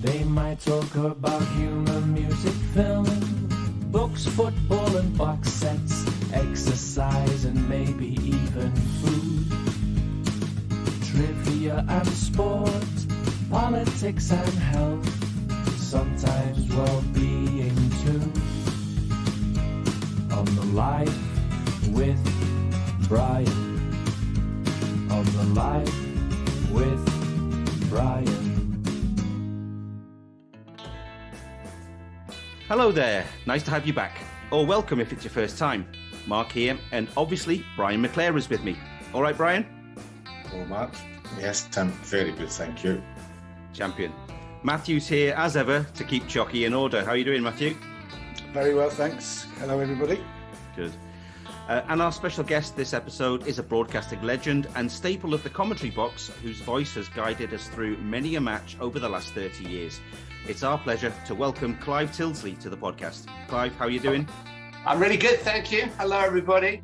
They might talk about humor, music, film, books, football and box sets, exercise and maybe even food, trivia and sport, politics and health, sometimes well-being too. On the Life with Brian. On the Life with Brian. Hello there, nice to have you back. Or welcome if it's your first time. Mark here, and obviously Brian Mclaren is with me. All right, Brian? Hello, Mark. Yes, I'm very good, thank you. Champion. Matthew's here, as ever, to keep Chocky in order. How are you doing, Matthew? Very well, thanks. Hello, everybody. Good. And our special guest this episode is a broadcasting legend and staple of the commentary box, whose voice has guided us through many a match over the last 30 years. It's our pleasure to welcome Clive Tilsley to the podcast. Clive, how are you doing? I'm really good, thank you. Hello, everybody.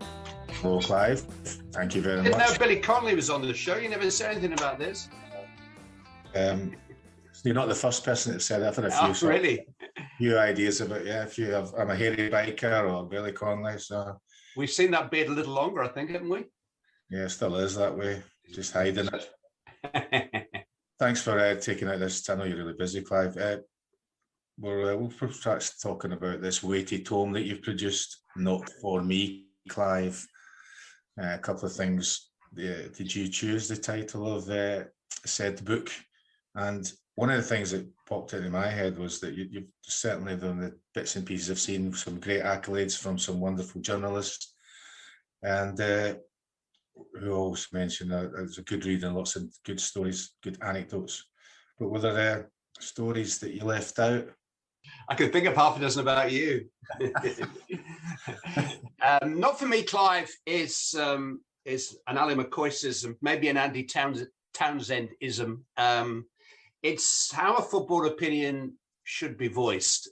Hello, Clive. Thank you very Didn't much. know Billy Connolly was on the show. You never said anything about this. You're not the first person that said that. I've had a few, Really? few ideas about, I'm a hairy biker or Billy Connolly, so... We've seen that beard a little longer, I think, haven't we? Yeah, it still is that way, just hiding it. Thanks for taking out this. I know you're really busy, Clive. We'll start talking about this weighty tome that you've produced, Not For Me, Clive. A couple of things. Did you choose the title of said book? And one of the things that popped into my head was that you've certainly done the bits and pieces. I've seen some great accolades from some wonderful journalists, and who always mentioned that it's a good read and lots of good stories, good anecdotes. But were there stories that you left out? I could think of half a dozen about you. Not For Me, Clive is an Ali McCoyism, maybe an Andy Townsendism. It's how a football opinion should be voiced,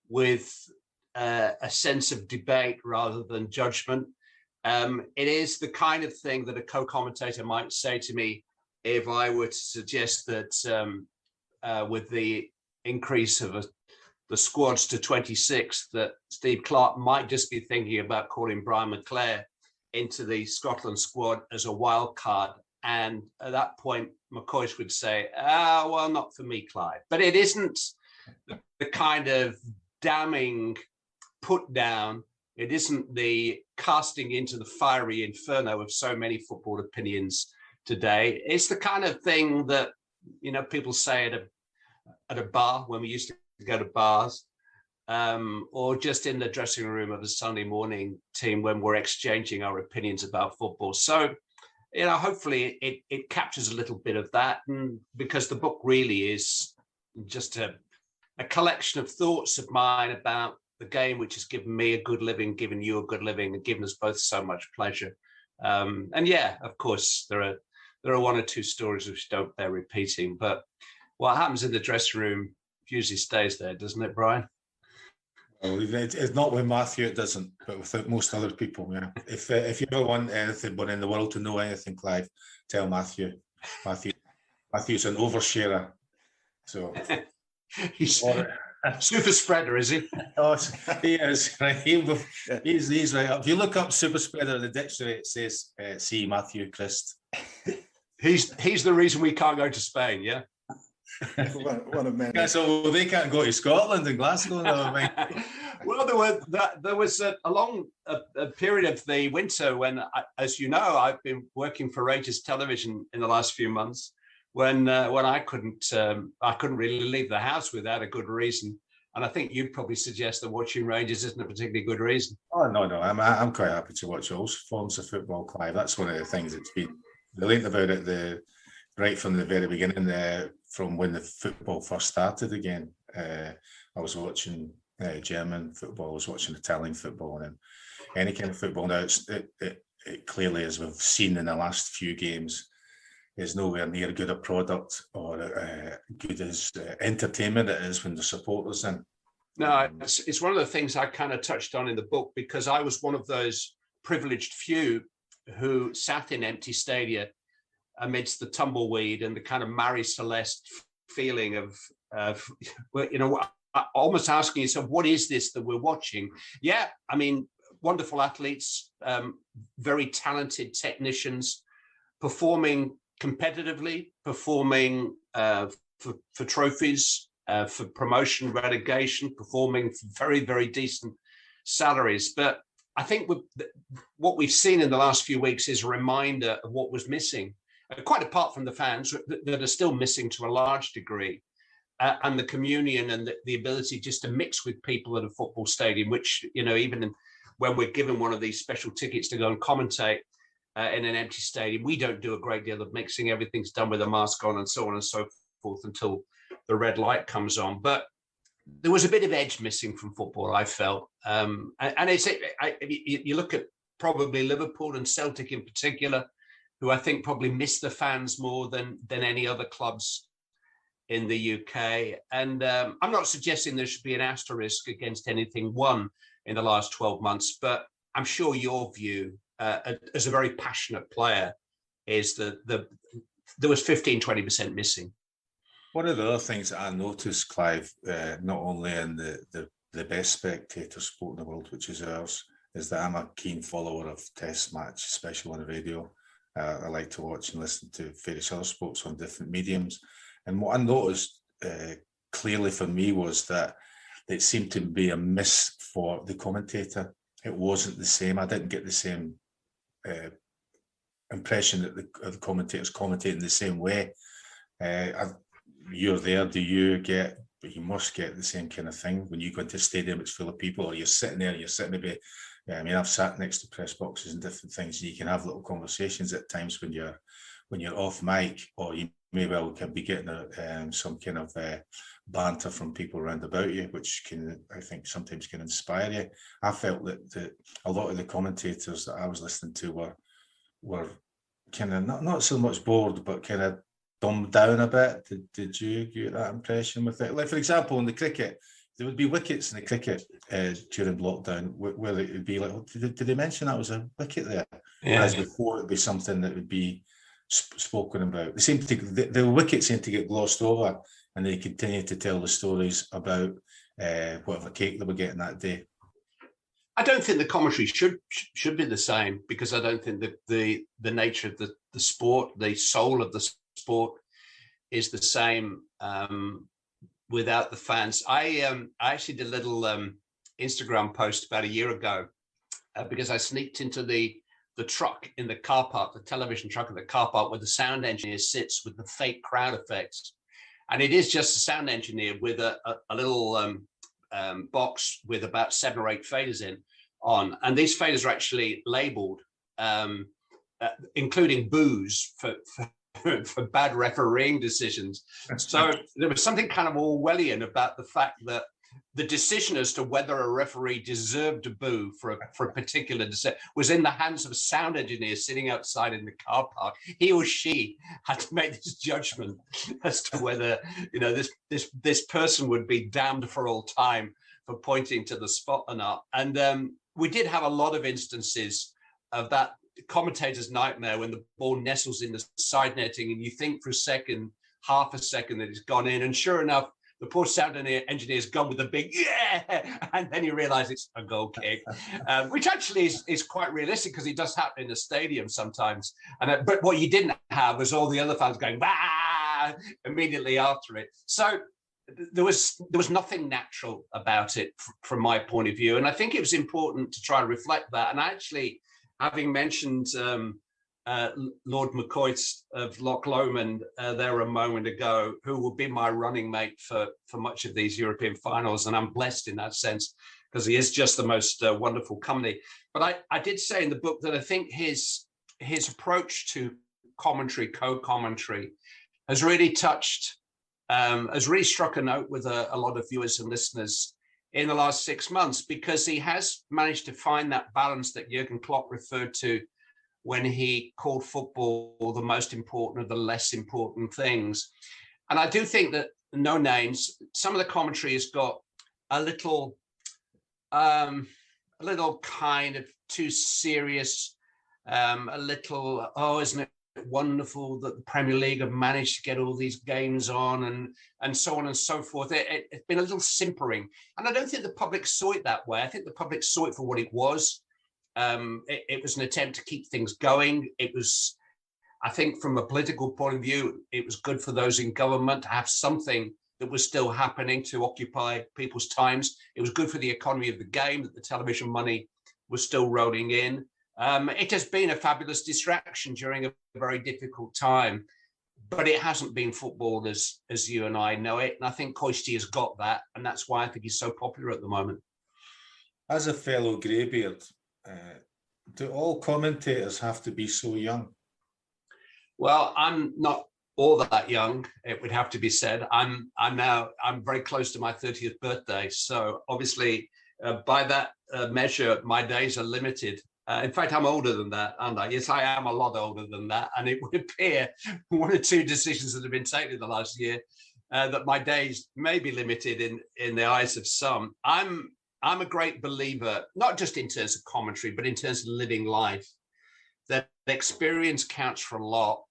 with a sense of debate rather than judgment. It is the kind of thing that a co-commentator might say to me if I were to suggest that with the increase of the squads to 26, that Steve Clarke might just be thinking about calling Brian McClaren into the Scotland squad as a wild card. And at that point, McCoy would say, well, not for me, Clive. But it isn't the kind of damning put down. It isn't the casting into the fiery inferno of so many football opinions today. It's the kind of thing that, people say at a bar when we used to go to bars, or just in the dressing room of a Sunday morning team when we're exchanging our opinions about football. So, hopefully it captures a little bit of that, and because the book really is just a collection of thoughts of mine about the game, which has given me a good living, given you a good living, and given us both so much pleasure. And yeah, of course, there are one or two stories which don't bear repeating, but what happens in the dressing room usually stays there, doesn't it, Brian? Well, it's not with Matthew, it doesn't, but with most other people, yeah. If you ever want anyone in the world to know anything, Clive, tell Matthew. Matthew's an oversharer. So He's super spreader, is he? Oh, he is. Right. He's right up. If you look up super spreader in the dictionary, it says, see Matthew Christ. He's the reason we can't go to Spain, yeah? One of many. Yeah, so they can't go to Scotland and Glasgow. No, well, there was a long period of the winter when, as you know, I've been working for Rangers Television in the last few months, when I couldn't really leave the house without a good reason. And I think you'd probably suggest that watching Rangers isn't a particularly good reason. Oh no, I'm quite happy to watch all forms of football, Clive. That's one of the things that's been brilliant about it. Right from the very beginning, from when the football first started again, I was watching German football, I was watching Italian football, and any kind of football. Now, it clearly, as we've seen in the last few games, is nowhere near good a product or good as entertainment it is when the supporters in. No, it's one of the things I kind of touched on in the book, because I was one of those privileged few who sat in empty stadia amidst the tumbleweed and the kind of Marie Celeste feeling of almost asking yourself, what is this that we're watching? Yeah, I mean, wonderful athletes, very talented technicians, performing competitively, performing for trophies, for promotion, relegation, performing for very, very decent salaries. But I think what we've seen in the last few weeks is a reminder of what was missing, quite apart from the fans that are still missing to a large degree, and the communion and the ability just to mix with people at a football stadium, which, even when we're given one of these special tickets to go and commentate in an empty stadium, we don't do a great deal of mixing. Everything's done with a mask on and so on and so forth until the red light comes on. But there was a bit of edge missing from football, I felt. And you look at probably Liverpool and Celtic in particular, who I think probably miss the fans more than any other clubs in the UK. And I'm not suggesting there should be an asterisk against anything won in the last 12 months, but I'm sure your view as a very passionate player is that there was 15-20% missing. One of the other things that I noticed, Clive, not only in the best spectator sport in the world, which is ours, is that I'm a keen follower of Test match, especially on the radio. I like to watch and listen to various other sports on different mediums. And what I noticed clearly for me was that it seemed to be a miss for the commentator. It wasn't the same. I didn't get the same impression that the commentators commentating the same way. You're there, do you get, but you must get the same kind of thing when you go into a stadium, it's full of people, or you're sitting there, maybe, I've sat next to press boxes and different things, and you can have little conversations at times when you're off mic, or you may well can be getting some kind of banter from people around about you, which can, I think, sometimes can inspire you. I felt that a lot of the commentators that I was listening to were kind of not so much bored, but kind of dumbed down a bit. Did you get that impression with it? Like, for example, in the cricket, there would be wickets in the cricket during lockdown where it would be like, did they mention that was a wicket there? Yeah. Whereas before it would be something that would be spoken about. The wickets seem to get glossed over, and they continue to tell the stories about whatever cake they were getting that day. I don't think the commentary should be the same, because I don't think that the nature of the sport, the soul of the sport, is the same without the fans. I actually did a little Instagram post about a year ago because I sneaked into the truck in the car park, the television truck in the car park, where the sound engineer sits with the fake crowd effects. And it is just a sound engineer with a little box with about 7 or 8 faders on. And these faders are actually labeled, including boos for bad refereeing decisions. So there was something kind of Orwellian about the fact that the decision as to whether a referee deserved a boo for a particular decision was in the hands of a sound engineer sitting outside in the car park. He or she had to make this judgment as to whether, this person would be damned for all time for pointing to the spot or not. And we did have a lot of instances of that commentator's nightmare when the ball nestles in the side netting and you think for half a second that it's gone in, and sure enough, the poor sound engineer's gone with a big yeah, and then you realize it's a goal kick, which actually is quite realistic, because it does happen in the stadium sometimes. And but what you didn't have was all the other fans going bah immediately after it. So there was nothing natural about it from my point of view, and I think it was important to try and reflect that. And actually, having mentioned Lord McCoy of Loch Lomond there a moment ago, who will be my running mate for much of these European finals, and I'm blessed in that sense because he is just the most wonderful company. But I did say in the book that I think his approach to commentary, co-commentary, has really struck a note with a lot of viewers and listeners in the last 6 months, because he has managed to find that balance that Jurgen Klopp referred to when he called football the most important of the less important things. And I do think that, no names, some of the commentary has got a little kind of too serious, a little, isn't it wonderful that the Premier League have managed to get all these games on and so on and so forth. It's been a little simpering. And I don't think the public saw it that way. I think the public saw it for what it was. It was an attempt to keep things going. It was, I think, from a political point of view, it was good for those in government to have something that was still happening to occupy people's times. It was good for the economy of the game that the television money was still rolling in. It has been a fabulous distraction during a very difficult time, but it hasn't been football as you and I know it. And I think Coisty has got that, and that's why I think he's so popular at the moment. As a fellow greybeard, do all commentators have to be so young? Well, I'm not all that young, it would have to be said. I'm very close to my 30th birthday. So obviously, by that measure, my days are limited. In fact, I'm older than that, aren't I? Yes, I am a lot older than that. And it would appear one or two decisions that have been taken in the last year that my days may be limited in the eyes of some. I'm a great believer, not just in terms of commentary, but in terms of living life, that experience counts for a lot,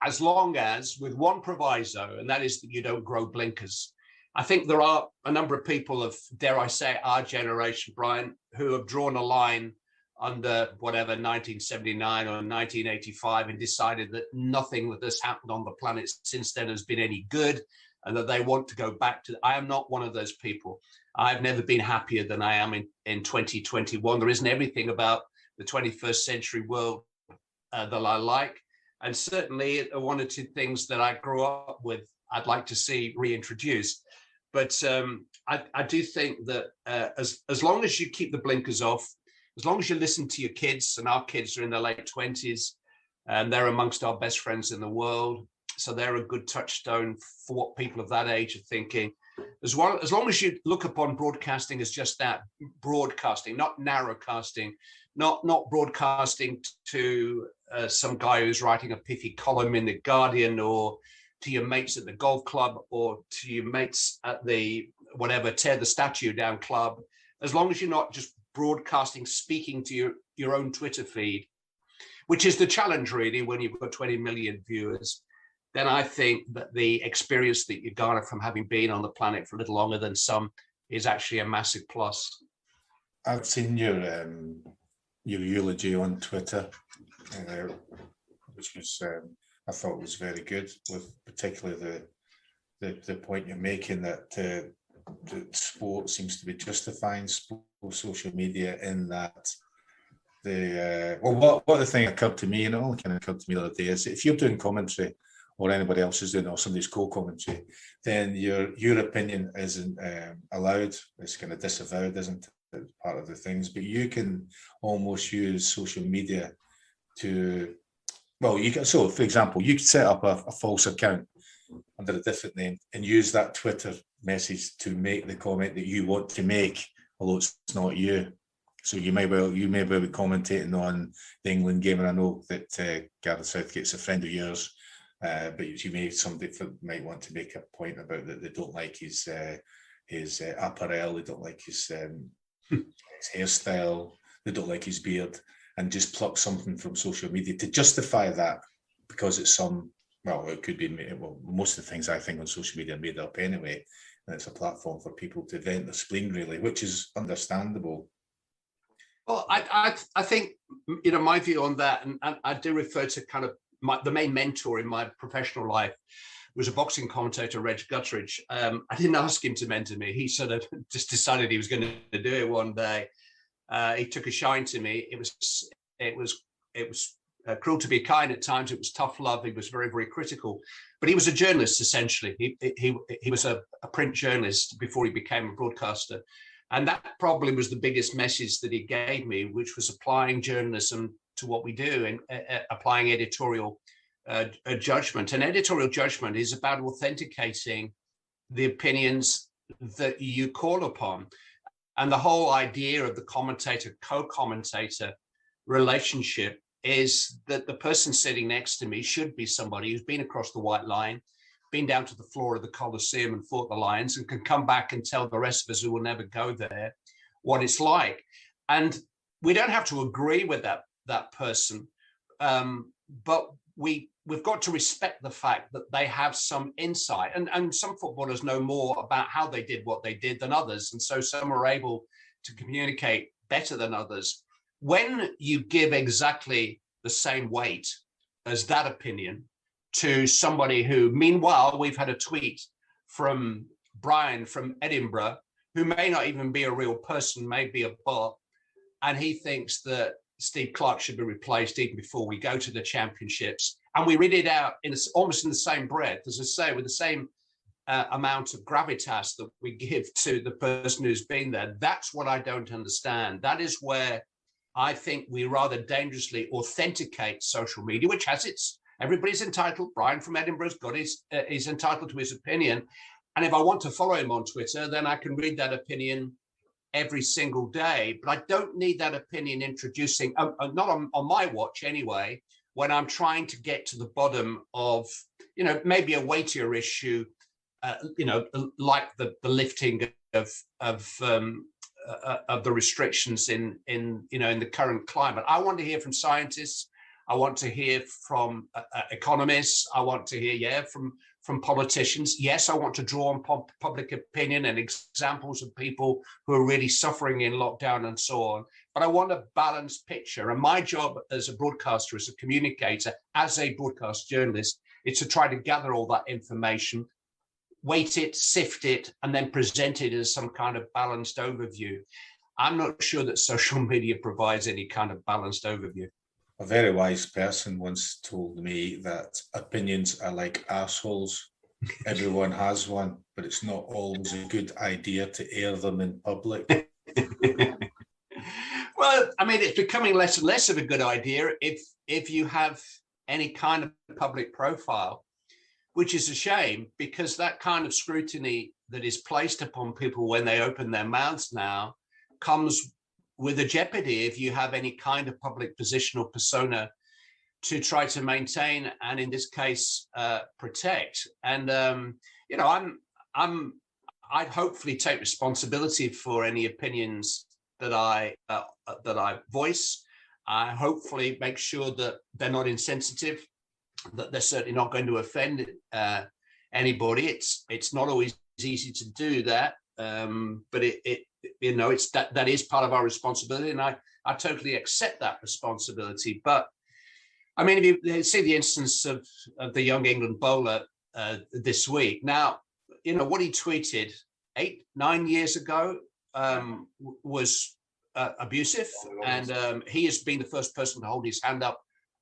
as long as, with one proviso, and that is that you don't grow blinkers. I think there are a number of people of, dare I say, our generation, Brian, who have drawn a line under whatever 1979 or 1985 and decided that nothing that has happened on the planet since then has been any good, and that they want to go back to. I am not one of those people. I've never been happier than I am in 2021. There isn't everything about the 21st century world that I like. And certainly one or two things that I grew up with, I'd like to see reintroduced. But I do think that as long as you keep the blinkers off, as long as you listen to your kids, and our kids are in their late 20s, and they're amongst our best friends in the world. So they're a good touchstone for what people of that age are thinking. As long as you look upon broadcasting as just that, broadcasting, not narrowcasting, not broadcasting to some guy who's writing a pithy column in The Guardian, or to your mates at the golf club, or to your mates at the whatever tear the statue down club. As long as you're not just broadcasting, speaking to your own Twitter feed, which is the challenge really when you've got 20 million viewers, then I think that the experience that you garner from having been on the planet for a little longer than some is actually a massive plus. I've seen your eulogy on Twitter, which was I thought was very good, with particularly the point you're making that the sport seems to be justifying social media, in that what the thing occurred to me, and it only kind of occurred to me the other day, is if you're doing commentary, or anybody else is doing, or somebody's co-commentary, then your opinion isn't allowed. It's kind of disavowed, isn't it? It's part of the things. But you can almost use social media to, well, you can. So, for example, you could set up a false account under a different name and use that Twitter message to make the comment that you want to make, although it's not you. So you may well be commentating on the England game, and I know that Gareth Southgate's a friend of yours. But somebody might want to make a point about that they don't like his apparel, they don't like his hairstyle, they don't like his beard, and just pluck something from social media to justify that, because it's it could be, most of the things I think on social media are made up anyway, and it's a platform for people to vent their spleen, really, which is understandable. Well, I think, my view on that, and I do refer to kind of the main mentor in my professional life was a boxing commentator, Reg Guttridge. I didn't ask him to mentor me. He sort of just decided he was going to do it one day. He took a shine to me. It was cruel to be kind at times. It was tough love. He was very, very critical. But he was a journalist, essentially. He was a print journalist before he became a broadcaster. And that probably was the biggest message that he gave me, which was applying journalism to what we do, and applying editorial judgment. And editorial judgment is about authenticating the opinions that you call upon. And the whole idea of the commentator, co-commentator relationship is that the person sitting next to me should be somebody who's been across the white line, been down to the floor of the Colosseum and fought the lions, and can come back and tell the rest of us who will never go there what it's like. And we don't have to agree with that person, but we we've got to respect the fact that they have some insight, and some footballers know more about how they did what they did than others, and so some are able to communicate better than others. When you give exactly the same weight as that opinion to somebody who, meanwhile, we've had a tweet from Brian from Edinburgh, who may not even be a real person, may be a bot, and he thinks that Steve Clarke should be replaced even before we go to the championships. And we read it out in almost in the same breath, as I say, with the same amount of gravitas that we give to the person who's been there. That's what I don't understand. That is where I think we rather dangerously authenticate social media, which has its, everybody's entitled. Brian from Edinburgh's got his, he's entitled to his opinion. And if I want to follow him on Twitter, then I can read that opinion every single day. But I don't need that opinion introducing, not on my watch anyway, when I'm trying to get to the bottom of, maybe a weightier issue, like the lifting of the restrictions in the current climate. I want to hear from scientists. I want to hear from economists. I want to hear, from politicians. Yes, I want to draw on public opinion and examples of people who are really suffering in lockdown and so on. But I want a balanced picture. And my job as a broadcaster, as a communicator, as a broadcast journalist, is to try to gather all that information, weight it, sift it, and then present it as some kind of balanced overview. I'm not sure that social media provides any kind of balanced overview. A very wise person once told me that opinions are like assholes. Everyone has one, but it's not always a good idea to air them in public. Well, I mean, it's becoming less and less of a good idea if you have any kind of public profile, which is a shame, because that kind of scrutiny that is placed upon people when they open their mouths now comes with a jeopardy if you have any kind of public position or persona to try to maintain and, in this case, protect. And I'd hopefully take responsibility for any opinions that I voice. I hopefully make sure that they're not insensitive, that they're certainly not going to offend anybody. It's not always easy to do that, but it's that is part of our responsibility, and I totally accept that responsibility. But I mean, if you see the instance of the young England bowler this week, now what he tweeted 8-9 years ago was abusive, and he has been the first person to hold his hand up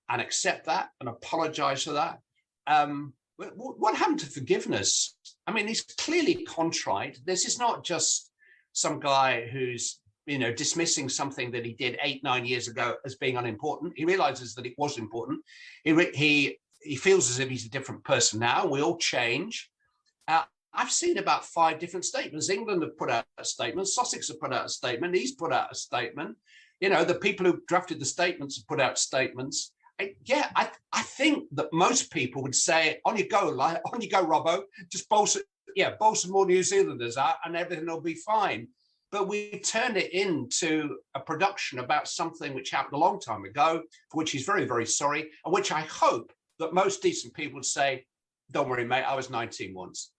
and accept that and apologize for that. What happened to forgiveness? I mean, he's clearly contrite. This is not just some guy who's dismissing something that he did 8-9 years ago as being unimportant. He realizes that it was important. He feels as if he's a different person now. We all change. I've seen about 5 different statements. England have put out a statement. Sussex have put out a statement. He's put out a statement. The people who drafted the statements have put out statements. I think that most people would say, on you go, Robbo, just bowl some more New Zealanders out and everything will be fine. But we turned it into a production about something which happened a long time ago, for which he's very, very sorry, and which I hope that most decent people would say, don't worry, mate, I was 19 once.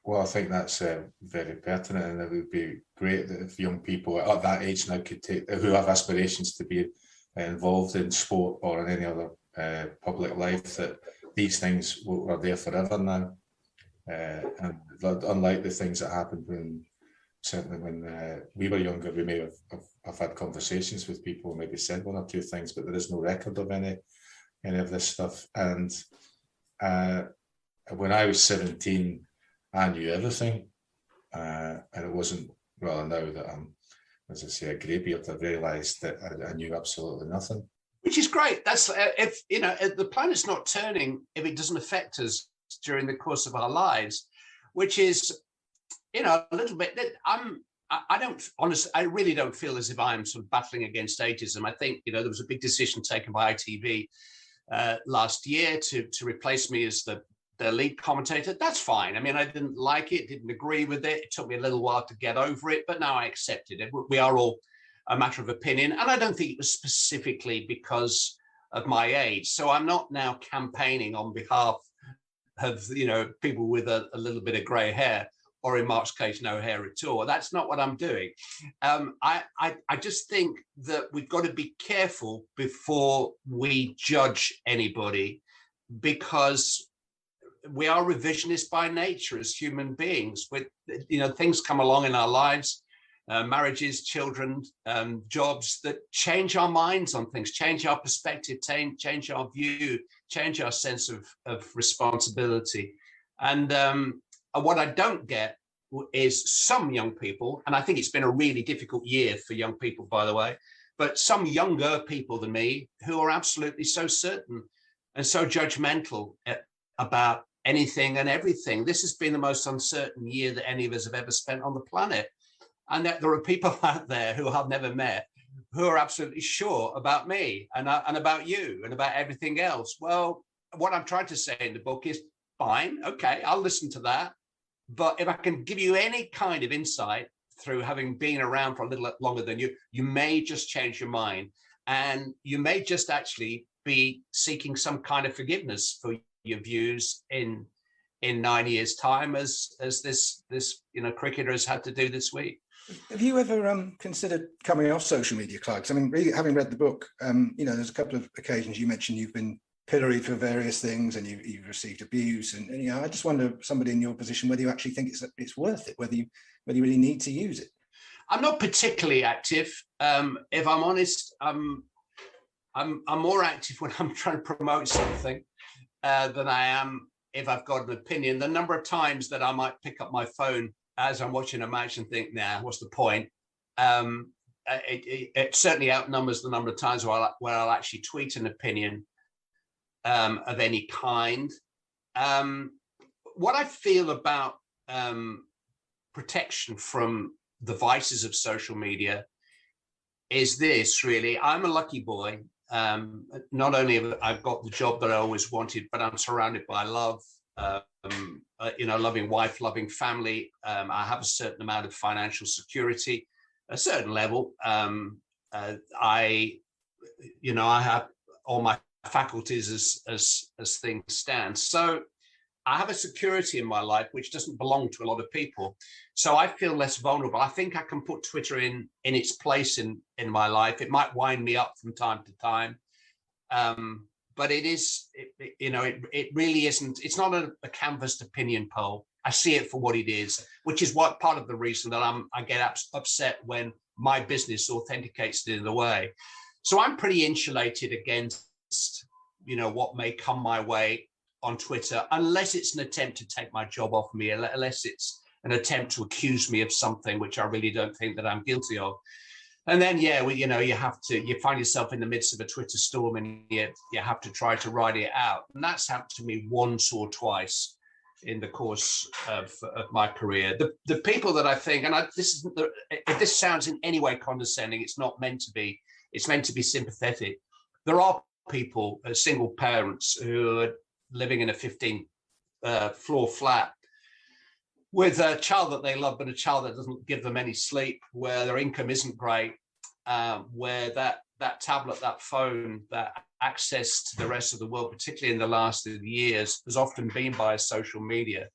Well, I think that's very pertinent, and it would be great that if young people at that age now could who have aspirations to be involved in sport or in any other public life, that these things are there forever now. And unlike the things that happened when we were younger, we may have had conversations with people, maybe said 1 or 2 things, but there is no record of any of this stuff. And when I was 17, I knew everything, and it wasn't now that I'm, as I say, a greybeard, I realised that I knew absolutely nothing. Which is great. That's if the planet's not turning if it doesn't affect us during the course of our lives, which is a little bit. I really don't feel as if I'm sort of battling against ageism. I think there was a big decision taken by ITV last year to replace me as the lead commentator. That's fine. I mean, I didn't like it, didn't agree with it. It took me a little while to get over it, but now I accepted it. We are all a matter of opinion, and I don't think it was specifically because of my age. So I'm not now campaigning on behalf of, you know, people with a little bit of grey hair, or in Mark's case, no hair at all. That's not what I'm doing. I just think that we've got to be careful before we judge anybody, because we are revisionist by nature as human beings. With, you know, things come along in our lives, marriages, children, jobs, that change our minds on things, change our perspective, change our view, change our sense of responsibility. And what I don't get is some young people, and I think it's been a really difficult year for young people, by the way, but some younger people than me who are absolutely so certain and so judgmental about anything and everything. This has been the most uncertain year that any of us have ever spent on the planet. And that there are people out there who I've never met who are absolutely sure about me and about you and about everything else. Well, what I'm trying to say in the book is, fine, okay, I'll listen to that. But if I can give you any kind of insight through having been around for a little longer than you, you may just change your mind, and you may just actually be seeking some kind of forgiveness for your views in 9 years' time, as this you know, cricketer has had to do this week. Have you ever considered coming off social media, Clive? 'Cause I mean, really, having read the book, you know, there's a couple of occasions you mentioned you've been pilloried for various things, and you've received abuse, and you know, I just wonder, somebody in your position, whether you actually think it's worth it, whether you really need to use it. I'm not particularly active. If I'm honest, I'm more active when I'm trying to promote something than I am if I've got an opinion. The number of times that I might pick up my phone as I'm watching a match and think, nah, what's the point? It certainly outnumbers the number of times where I'll actually tweet an opinion of any kind. What I feel about protection from the vices of social media is this, really. I'm a lucky boy. Not only have I got the job that I always wanted, but I'm surrounded by love, you know, loving wife, loving family. I have a certain amount of financial security, a certain level. I have all my faculties as things stand. So I have a security in my life which doesn't belong to a lot of people. So I feel less vulnerable. I think I can put Twitter in its place in my life. It might wind me up from time to time. But it really isn't. It's not a canvassed opinion poll. I see it for what it is, which is what part of the reason that I get upset when my business authenticates it in the way. So I'm pretty insulated against, you know, what may come my way on Twitter, unless it's an attempt to take my job off me, unless it's an attempt to accuse me of something which I really don't think that I'm guilty of. And then, yeah, well, you know, you find yourself in the midst of a Twitter storm, and you have to try to ride it out. And that's happened to me once or twice in the course of my career. The people that I think, and if this sounds in any way condescending, it's not meant to be. It's meant to be sympathetic. There are people, single parents, who are living in a 15-floor flat with a child that they love, but a child that doesn't give them any sleep, where their income isn't great, where that tablet, that phone, that access to the rest of the world, particularly in the last years, has often been by social media.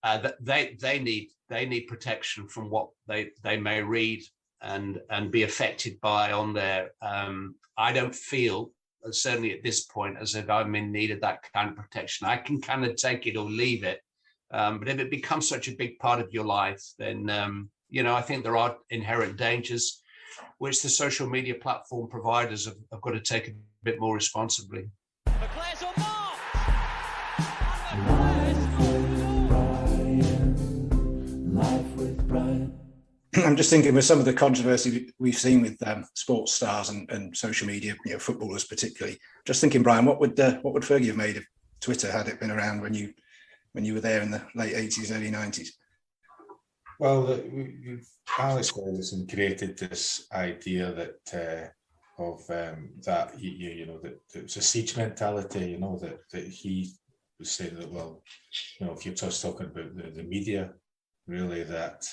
That they need protection from what they may read and be affected by on there. I don't feel, certainly at this point, as if I'm in need of that kind of protection. I can kind of take it or leave it. But if it becomes such a big part of your life, then, you know, I think there are inherent dangers which the social media platform providers have got to take a bit more responsibly. Mclaren's on mark! Life with Brian. I'm just thinking, with some of the controversy we've seen with sports stars and social media, you know, footballers particularly. Just thinking, Brian, what would Fergie have made of Twitter had it been around when you were there in the late 80s, early 90s? Well, Alex Ferguson created this idea that that it was a siege mentality. You know, that he was saying that, well, you know, if you're just talking about the media, really, that,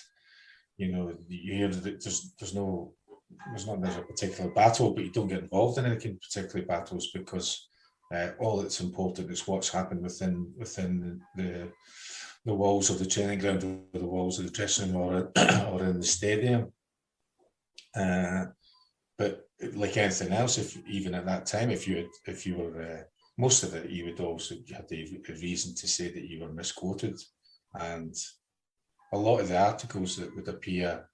you know, you hear that there's no there's a particular battle, but you don't get involved in any particular battles because all that's important is what's happened within the walls of the training ground, or the walls of the dressing room, or in the stadium. But like anything else, even at that time, if you were most of it, you would also have the reason to say that you were misquoted, and a lot of the articles that would appear,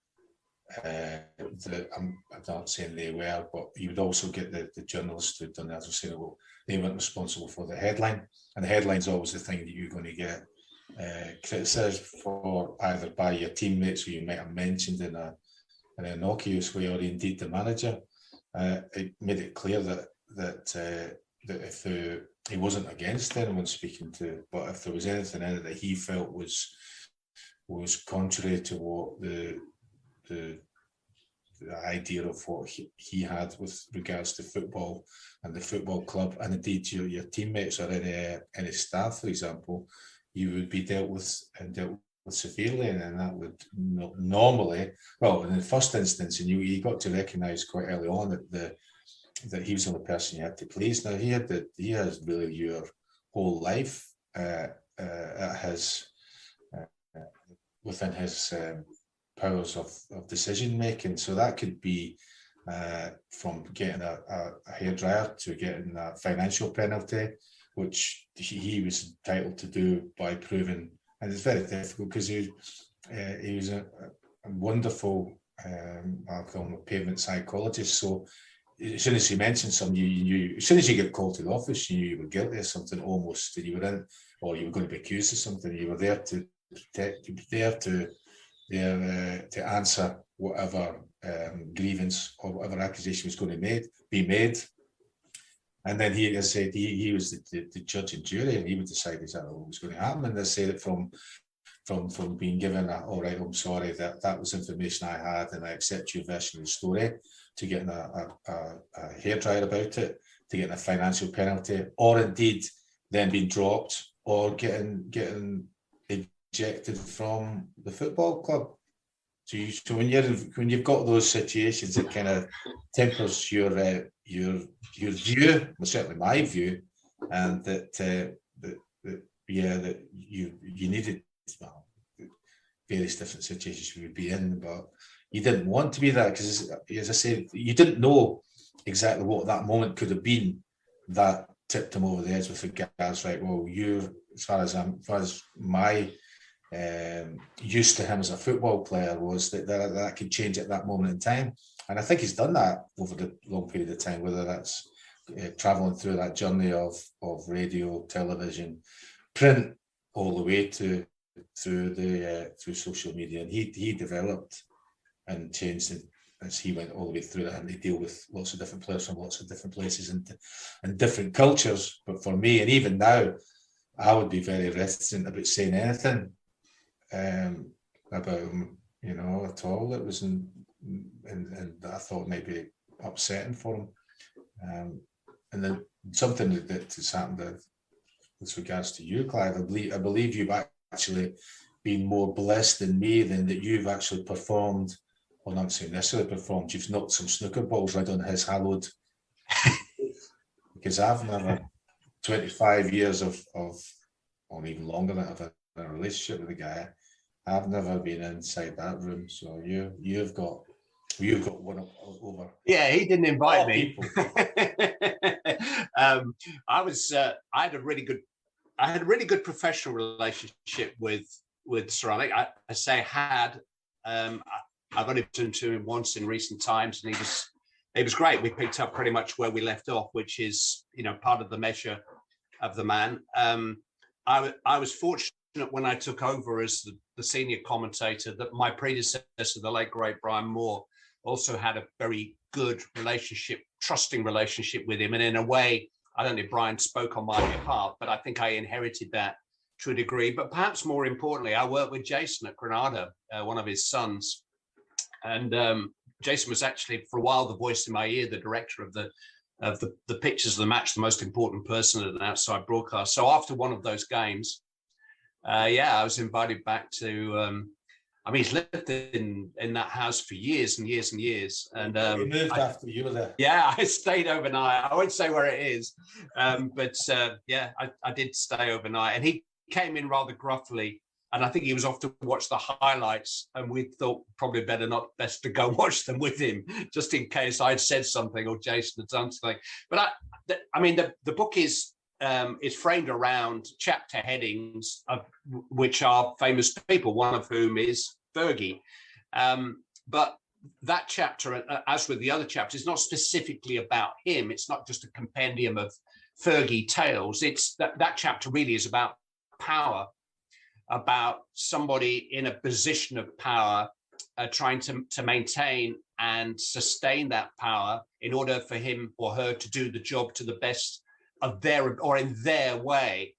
I'm not saying they were, but you would also get the journalists who'd done that saying, well, they weren't responsible for the headline, and the headline's always the thing that you're going to get criticised for, either by your teammates who you might have mentioned in an innocuous way, or indeed the manager. It made it clear that if he wasn't against anyone speaking to, but if there was anything in it that he felt was contrary to what the idea of what he had with regards to football and the football club, and indeed your teammates or any staff, for example, you would be dealt with severely, and that would normally, well, in the first instance, and you got to recognise quite early on that he was the only person you had to please. Now he has really your whole life within his powers of decision making. So that could be from getting a hairdryer to getting a financial penalty, which he was entitled to do by proving. And it's very difficult because he was a wonderful, I'll call him a pavement psychologist. So as soon as he mentioned something, you knew, as soon as you get called to the office, you knew you were guilty of something almost, and you were in, or you were going to be accused of something. You were there to protect, you were there to answer whatever grievance or whatever accusation was going to be made. And then he, as I said, he was the judge and jury, and he would decide exactly what was going to happen. And they say that from being given all right, I'm sorry, that was information I had, and I accept your version of the story, to getting a hairdryer about it, to getting a financial penalty, or indeed then being dropped, or getting ejected from the football club. So when you've got those situations, it kind of tempers your view, well, certainly my view, and that you needed, well, various different situations you would be in, but you didn't want to be that, because as I said, you didn't know exactly what that moment could have been that tipped him over the edge with regards, right, well, you, as far as my used to him as a football player was that could change at that moment in time. And I think he's done that over the long period of time, whether that's traveling through that journey of radio, television, print, all the way through social media. And he developed and changed it as he went all the way through that, and they deal with lots of different players from lots of different places and different cultures. But for me, and even now, I would be very reticent about saying anything about him, at all. It was and I thought might be upsetting for him. And then something that has happened with regards to you, Clive, I believe you've actually been more blessed than me, than that you've actually performed, well, not saying necessarily performed, you've knocked some snooker balls right on his hallowed. Because I've never, 25 years of or even longer than I've had a relationship with a guy, I've never been inside that room. So you've got one over. Yeah, he didn't invite me. I had a really good professional relationship with Ceramic. I say had. I've only been to him once in recent times, and he was great. We picked up pretty much where we left off, which is part of the measure of the man. I was fortunate when I took over as the senior commentator that my predecessor, the late great Brian Moore, also had a very good relationship, trusting relationship with him. And in a way, I don't know if Brian spoke on my behalf, but I think I inherited that to a degree. But perhaps more importantly, I worked with Jason at Granada, one of his sons. And Jason was actually, for a while, the voice in my ear, the director of the pictures of the match, the most important person at an outside broadcast. So after one of those games, I was invited back to I mean, he's lived in that house for years and years and years. And he moved after you were there. Yeah, I stayed overnight. I won't say where it is, but yeah, I did stay overnight. And he came in rather gruffly, and I think he was off to watch the highlights. And we thought probably best to go watch them with him, just in case I'd said something or Jason had done something. But I mean, the book is framed around chapter headings, which are famous people, one of whom is Fergie. But that chapter, as with the other chapters, is not specifically about him. It's not just a compendium of Fergie tales. It's that chapter really is about power, about somebody in a position of power, trying to maintain and sustain that power in order for him or her to do the job to the best of in their way.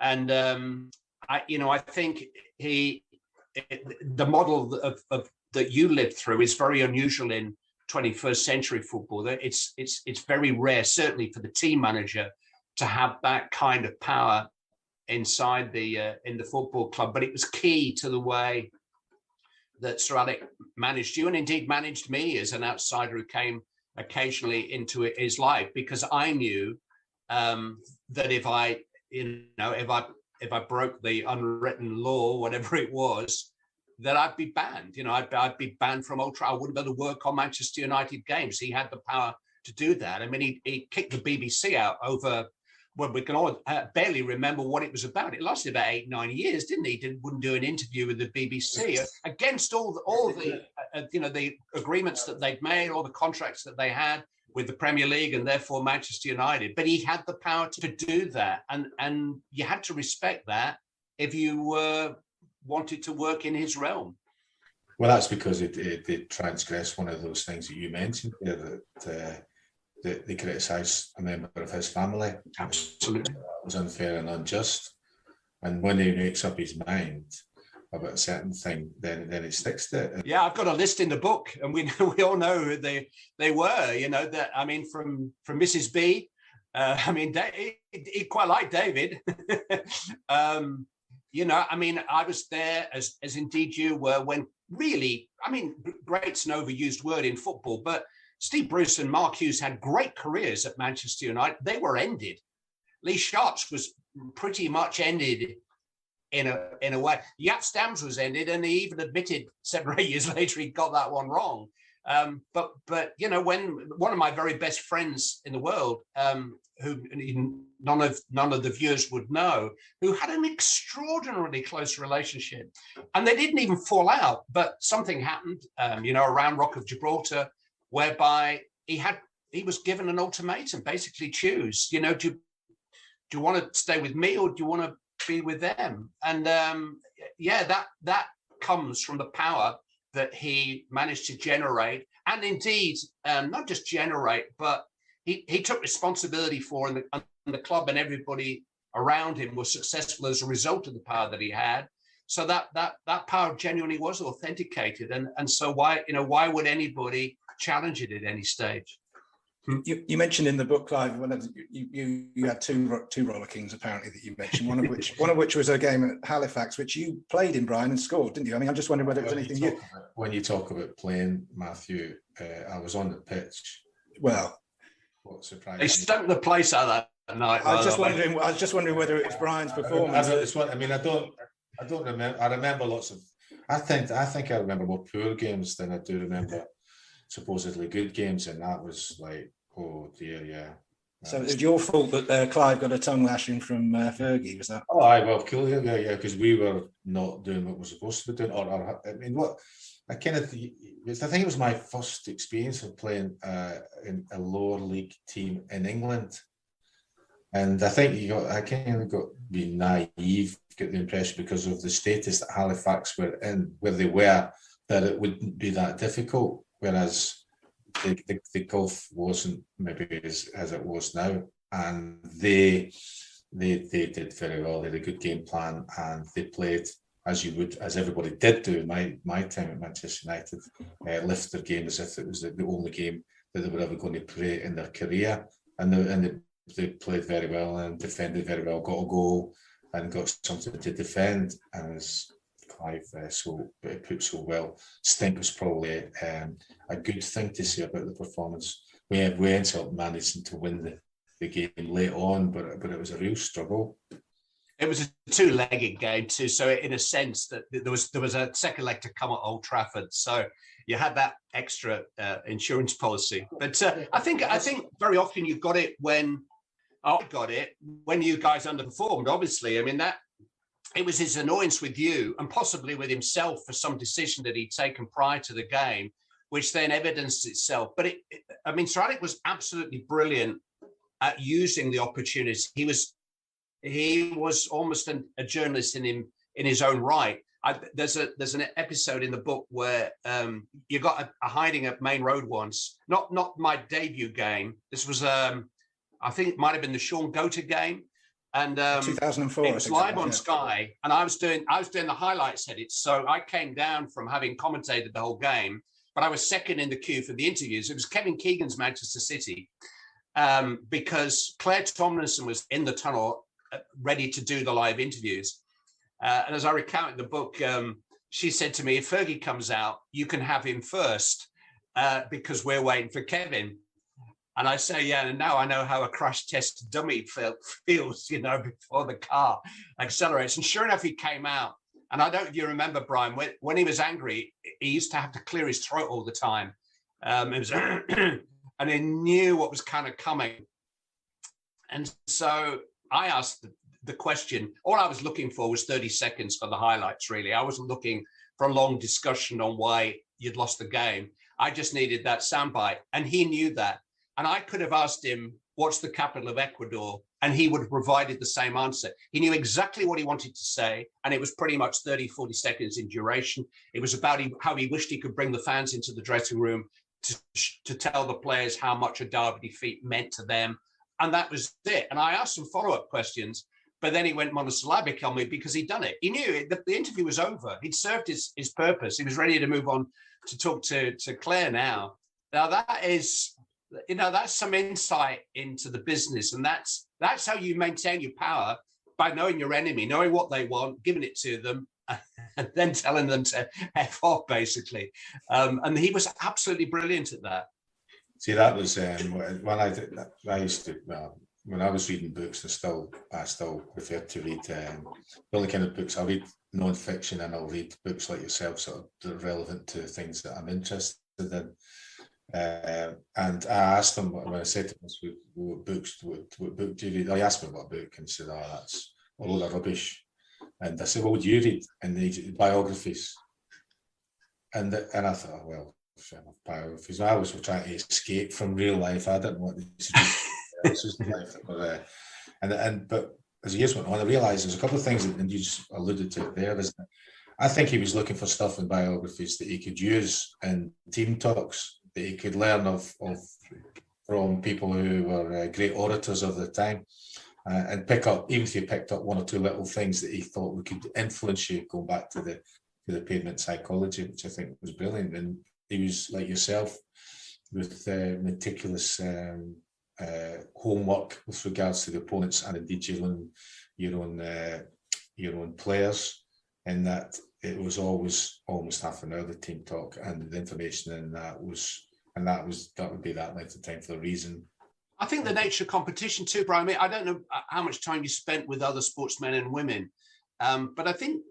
And I think the model of that you lived through is very unusual in 21st century football. It's very rare, certainly for the team manager, to have that kind of power inside in the football club. But it was key to the way that Sir Alec managed you, and indeed managed me as an outsider who came occasionally into his life, because I knew that if I broke the unwritten law, whatever it was, that I'd be banned. I'd be banned from Old Trafford. I wouldn't be able to work on Manchester United games. He had the power to do that. I mean, he kicked the BBC out over. Well, we can all barely remember what it was about. It lasted about 8-9 years, didn't he? Wouldn't do an interview with the BBC against all the the agreements that they'd made, all the contracts that they had with the Premier League and therefore Manchester United. But he had the power to do that, and you had to respect that if you wanted to work in his realm. Well, that's because it transgressed one of those things that you mentioned there, that they criticised a member of his family. Absolutely. It was unfair and unjust. And when he makes up his mind about a certain thing, then it sticks to it. Yeah, I've got a list in the book, and we all know who they were. That I mean, from Mrs. B. I mean, he quite liked David. I mean, I was there as indeed you were when really, I mean, great's an overused word in football, but Steve Bruce and Mark Hughes had great careers at Manchester United. They were ended. Lee Sharp's was pretty much ended in a way. Yat Stam's was ended, and he even admitted 7 or 8 years later he got that one wrong. But when one of my very best friends in the world, who none of the viewers would know, who had an extraordinarily close relationship, and they didn't even fall out, but something happened, around Rock of Gibraltar, whereby he was given an ultimatum, basically choose, do you want to stay with me or do you want to be with them? And that comes from the power that he managed to generate, and indeed not just generate, but he took responsibility for, and the club and everybody around him was successful as a result of the power that he had. So that power genuinely was authenticated, and so why would anybody challenge it at any stage? You mentioned in the book, Clive, you had two Roller Kings apparently that you mentioned. One of which was a game at Halifax, which you played in, Brian, and scored, didn't you? I mean, I'm just wondering whether it was anything when you talk about playing, Matthew, I was on the pitch. Well, what surprised they stunk the place out that night. I was just wondering whether it was Brian's performance. I don't remember. I remember lots of. I think I remember more poor games than I do remember supposedly good games, and that was like, oh dear, yeah. So it was your fault that Clive got a tongue lashing from Fergie, was that? Oh, well, cool, yeah, because we were not doing what we're supposed to be doing. I think it was my first experience of playing in a lower league team in England, and I think I kind of got to be naive, get the impression because of the status that Halifax were in, where they were, that it wouldn't be that difficult. Whereas the golf wasn't maybe as it was now, and they did very well. They had a good game plan, and they played as everybody did do in my time at Manchester United, lift their game as if it was the only game that they were ever going to play in their career, and they played very well and defended very well, got a goal and got something to defend, and as Clive put so well. Stink was probably a good thing to say about the performance. We ended up managing to win the game late on, but it was a real struggle. It was a two-legged game too, so in a sense that there was a second leg to come at Old Trafford, so you had that extra insurance policy. But I think very often you got it when you guys underperformed. Obviously, I mean that it was his annoyance with you and possibly with himself for some decision that he'd taken prior to the game, which then evidenced itself. But Sir Alec was absolutely brilliant at using the opportunity. He was almost a journalist in his own right. There's an episode in the book where you got a hiding at Main Road once. Not my debut game. This was I think it might have been the Sean Goater game, and 2004. It was live on Sky, and I was doing the highlights edits. So I came down from having commentated the whole game, but I was second in the queue for the interviews. It was Kevin Keegan's Manchester City, because Claire Tomlinson was in the tunnel, ready to do the live interviews. And as I recount in the book, she said to me, if Fergie comes out, you can have him first, because we're waiting for Kevin. And I say, yeah, and now I know how a crash test dummy feels, before the car accelerates. And sure enough, he came out. And I don't know if you remember, Brian, when he was angry, he used to have to clear his throat all the time. It was, and he knew what was kind of coming. And so I asked the question. All I was looking for was 30 seconds for the highlights, really. I wasn't looking for a long discussion on why you'd lost the game. I just needed that soundbite. And he knew that. And I could have asked him, what's the capital of Ecuador? And he would have provided the same answer. He knew exactly what he wanted to say. And it was pretty much 30, 40 seconds in duration. It was about how he wished he could bring the fans into the dressing room to tell the players how much a derby defeat meant to them. And that was it. And I asked some follow-up questions, but then he went monosyllabic on me because he'd done it. He knew it, the interview was over. He'd served his purpose. He was ready to move on to talk to Claire now. Now that is, that's some insight into the business. And that's how you maintain your power, by knowing your enemy, knowing what they want, giving it to them, and then telling them to F off, basically. And he was absolutely brilliant at that. See, that was when I used to, when I was reading books, I still prefer to read the only kind of books I read, non-fiction, and I'll read books like yourself, sort of relevant to things that I'm interested in. And I asked him, when I said to him, what book do you read? I asked him what book, and he said, that's a load of rubbish. And I said, what would you read? And he biographies. And I thought, well, biographies. I was trying to escape from real life. I didn't want to do life. But as the years went on, I realised there's a couple of things, and you just alluded to it there. I think he was looking for stuff in biographies that he could use in team talks, that he could learn from people who were great orators of the time, and pick up, even if you picked up one or two little things that he thought could influence you, going back to the pavement psychology, which I think was brilliant. And he was like yourself, with meticulous homework with regards to the opponents, and indeed your own players, and that it was always almost half an hour, the team talk, and the information in that would be that length of time for a reason. I think the nature of competition too, Brian. I mean, I don't know how much time you spent with other sportsmen and women, but I think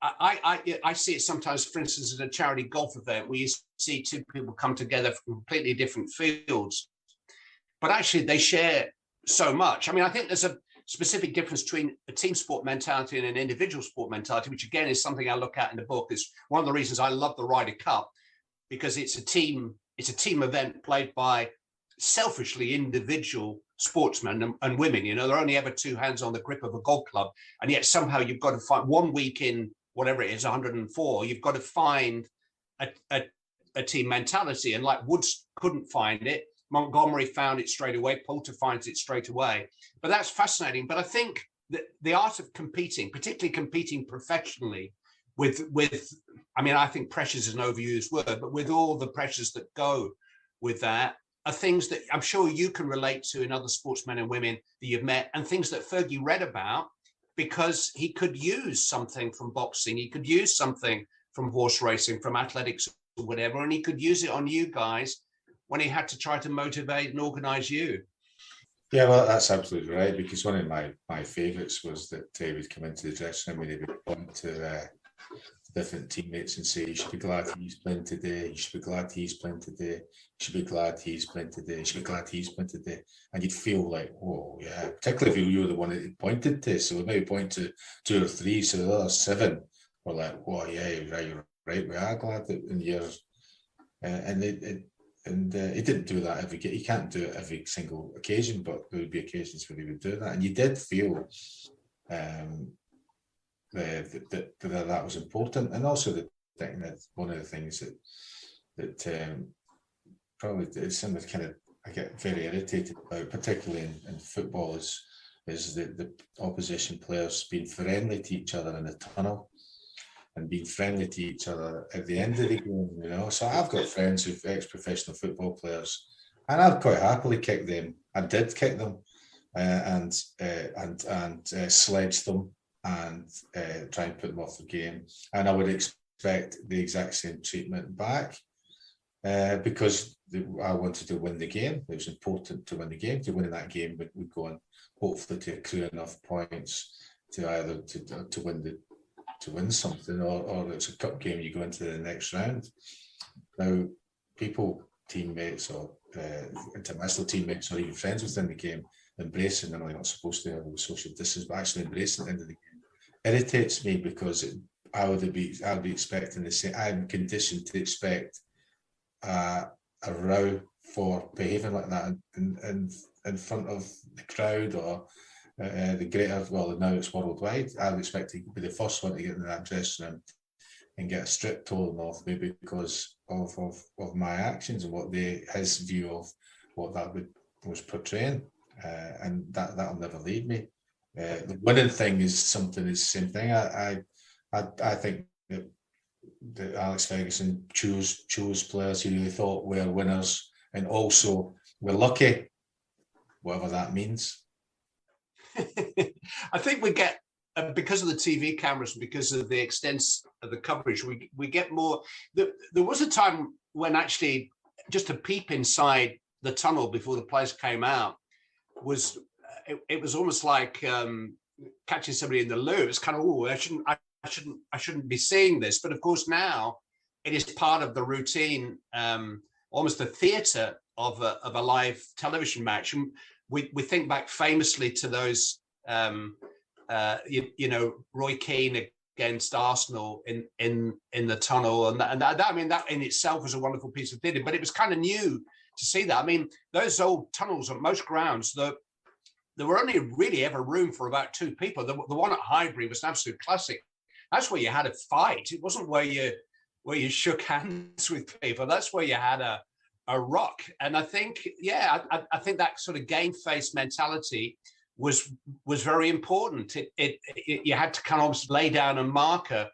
I see it sometimes, for instance, at a charity golf event where you see two people come together from completely different fields, but actually they share so much. I mean, I think there's a specific difference between a team sport mentality and an individual sport mentality, which again is something I look at in the book. Is one of the reasons I love the Ryder Cup, because it's a team event played by selfishly individual sportsmen and women. There are only ever two hands on the grip of a golf club, and yet somehow you've got to find 1 week in whatever it is, 104, you've got to find a team mentality. And like Woods couldn't find it, Montgomery found it straight away, Poulter finds it straight away. But that's fascinating. But I think that the art of competing, particularly competing professionally with I mean, I think pressures is an overused word, but with all the pressures that go with that, are things that I'm sure you can relate to in other sportsmen and women that you've met, and things that Fergie read about, because he could use something from boxing, he could use something from horse racing, from athletics or whatever, and he could use it on you guys when he had to try to motivate and organise you. Yeah, well, that's absolutely right, because one of my favourites was that he would come into the dressing room and he would point to different teammates and say, you should be glad he's playing today, you should be glad he's playing today, you should be glad he's playing today, you should be glad he's playing today. And you'd feel like, oh, yeah, particularly if you were the one that he pointed to. So we maybe point to 2 or 3, so the other 7 were like, oh, yeah, you're right, we are glad that in years. And he didn't do that every game. He can't do it every single occasion, but there would be occasions where he would do that. And you did feel that was important. And also the thing that one of the things that probably is something that kind of I get very irritated about, particularly in football, is the opposition players being friendly to each other in the tunnel and being friendly to each other at the end of the game, you know. So I've got friends who've ex-professional football players, and I'd quite happily kick them. I did kick them and sledge them and try and put them off the game. And I would expect the exact same treatment back because I wanted to win the game. It was important to win the game. To win that game, we'd go on hopefully to accrue enough points to either to win something, or it's a cup game, you go into the next round. Now, teammates or international teammates or even friends within the game, embracing, and I'm not supposed to have a social distance, but actually embracing at the end of the game, irritates me because I would be expecting the same. I'm conditioned to expect a row for behaving like that in front of the crowd or the greater, well, now it's worldwide. I would expect to be the first one to get in that dressing room and get a strip told off me because of my actions and his view of what that was portraying, and that'll never leave me. The winning thing is something. It's the same thing. I think that Alex Ferguson chose players he really thought were winners and also were lucky, whatever that means. I think we get, because of the TV cameras, because of the extent of the coverage, we get more. There was a time when actually just to peep inside the tunnel before the players came out was, it was almost like catching somebody in the loo. It's kind of, oh, I shouldn't be seeing this. But of course now it is part of the routine, almost the theatre of a live television match. And we think back famously to those, Roy Keane against Arsenal in the tunnel, and that, I mean, that in itself was a wonderful piece of theatre. But it was kind of new to see that. I mean, those old tunnels at most grounds, there were only really ever room for about 2 people. The one at Highbury was an absolute classic. That's where you had a fight. It wasn't where you shook hands with people. That's where you had a rock. And I think, I think that sort of game face mentality was very important. You had to kind of almost lay down a marker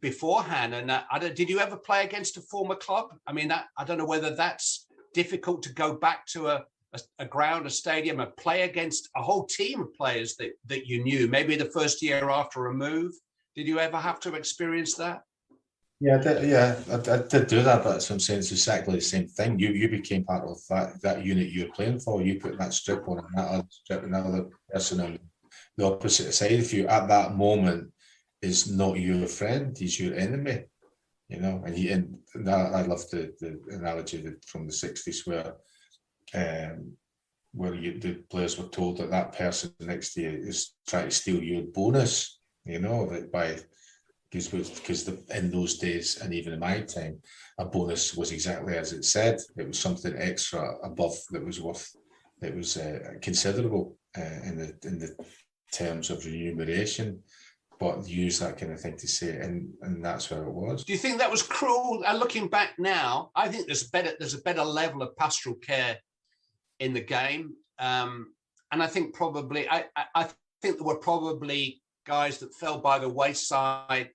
beforehand. And did you ever play against a former club? I mean, I don't know whether that's difficult to go back to a ground, a stadium, and play against a whole team of players that you knew, maybe the first year after a move. Did you ever have to experience that? Yeah, I did do that, but I'm saying it's exactly the same thing. You became part of that unit you were playing for. You put that strip on, and that other strip, and that other person on the opposite side of you at that moment is not your friend; he's your enemy. You know, and I love the analogy from the '60s where the players were told that person next to you is trying to steal your bonus. You know, because in those days, and even in my time, a bonus was exactly as it said. It was something extra above that was worth. It was considerable in the terms of remuneration, but use that kind of thing to say, and that's where it was. Do you think that was cruel? Looking back now, I think there's a better level of pastoral care in the game, and I think probably I think there were probably guys that fell by the wayside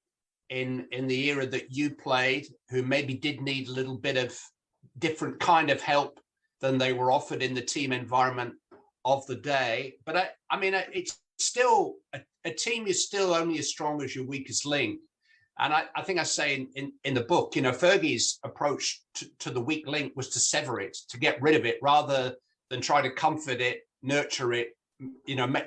in the era that you played, who maybe did need a little bit of different kind of help than they were offered in the team environment of the day. But I mean, still a team is still only as strong as your weakest link. And I think I say in the book, Fergie's approach to the weak link was to sever it, to get rid of it, rather than try to comfort it, nurture it,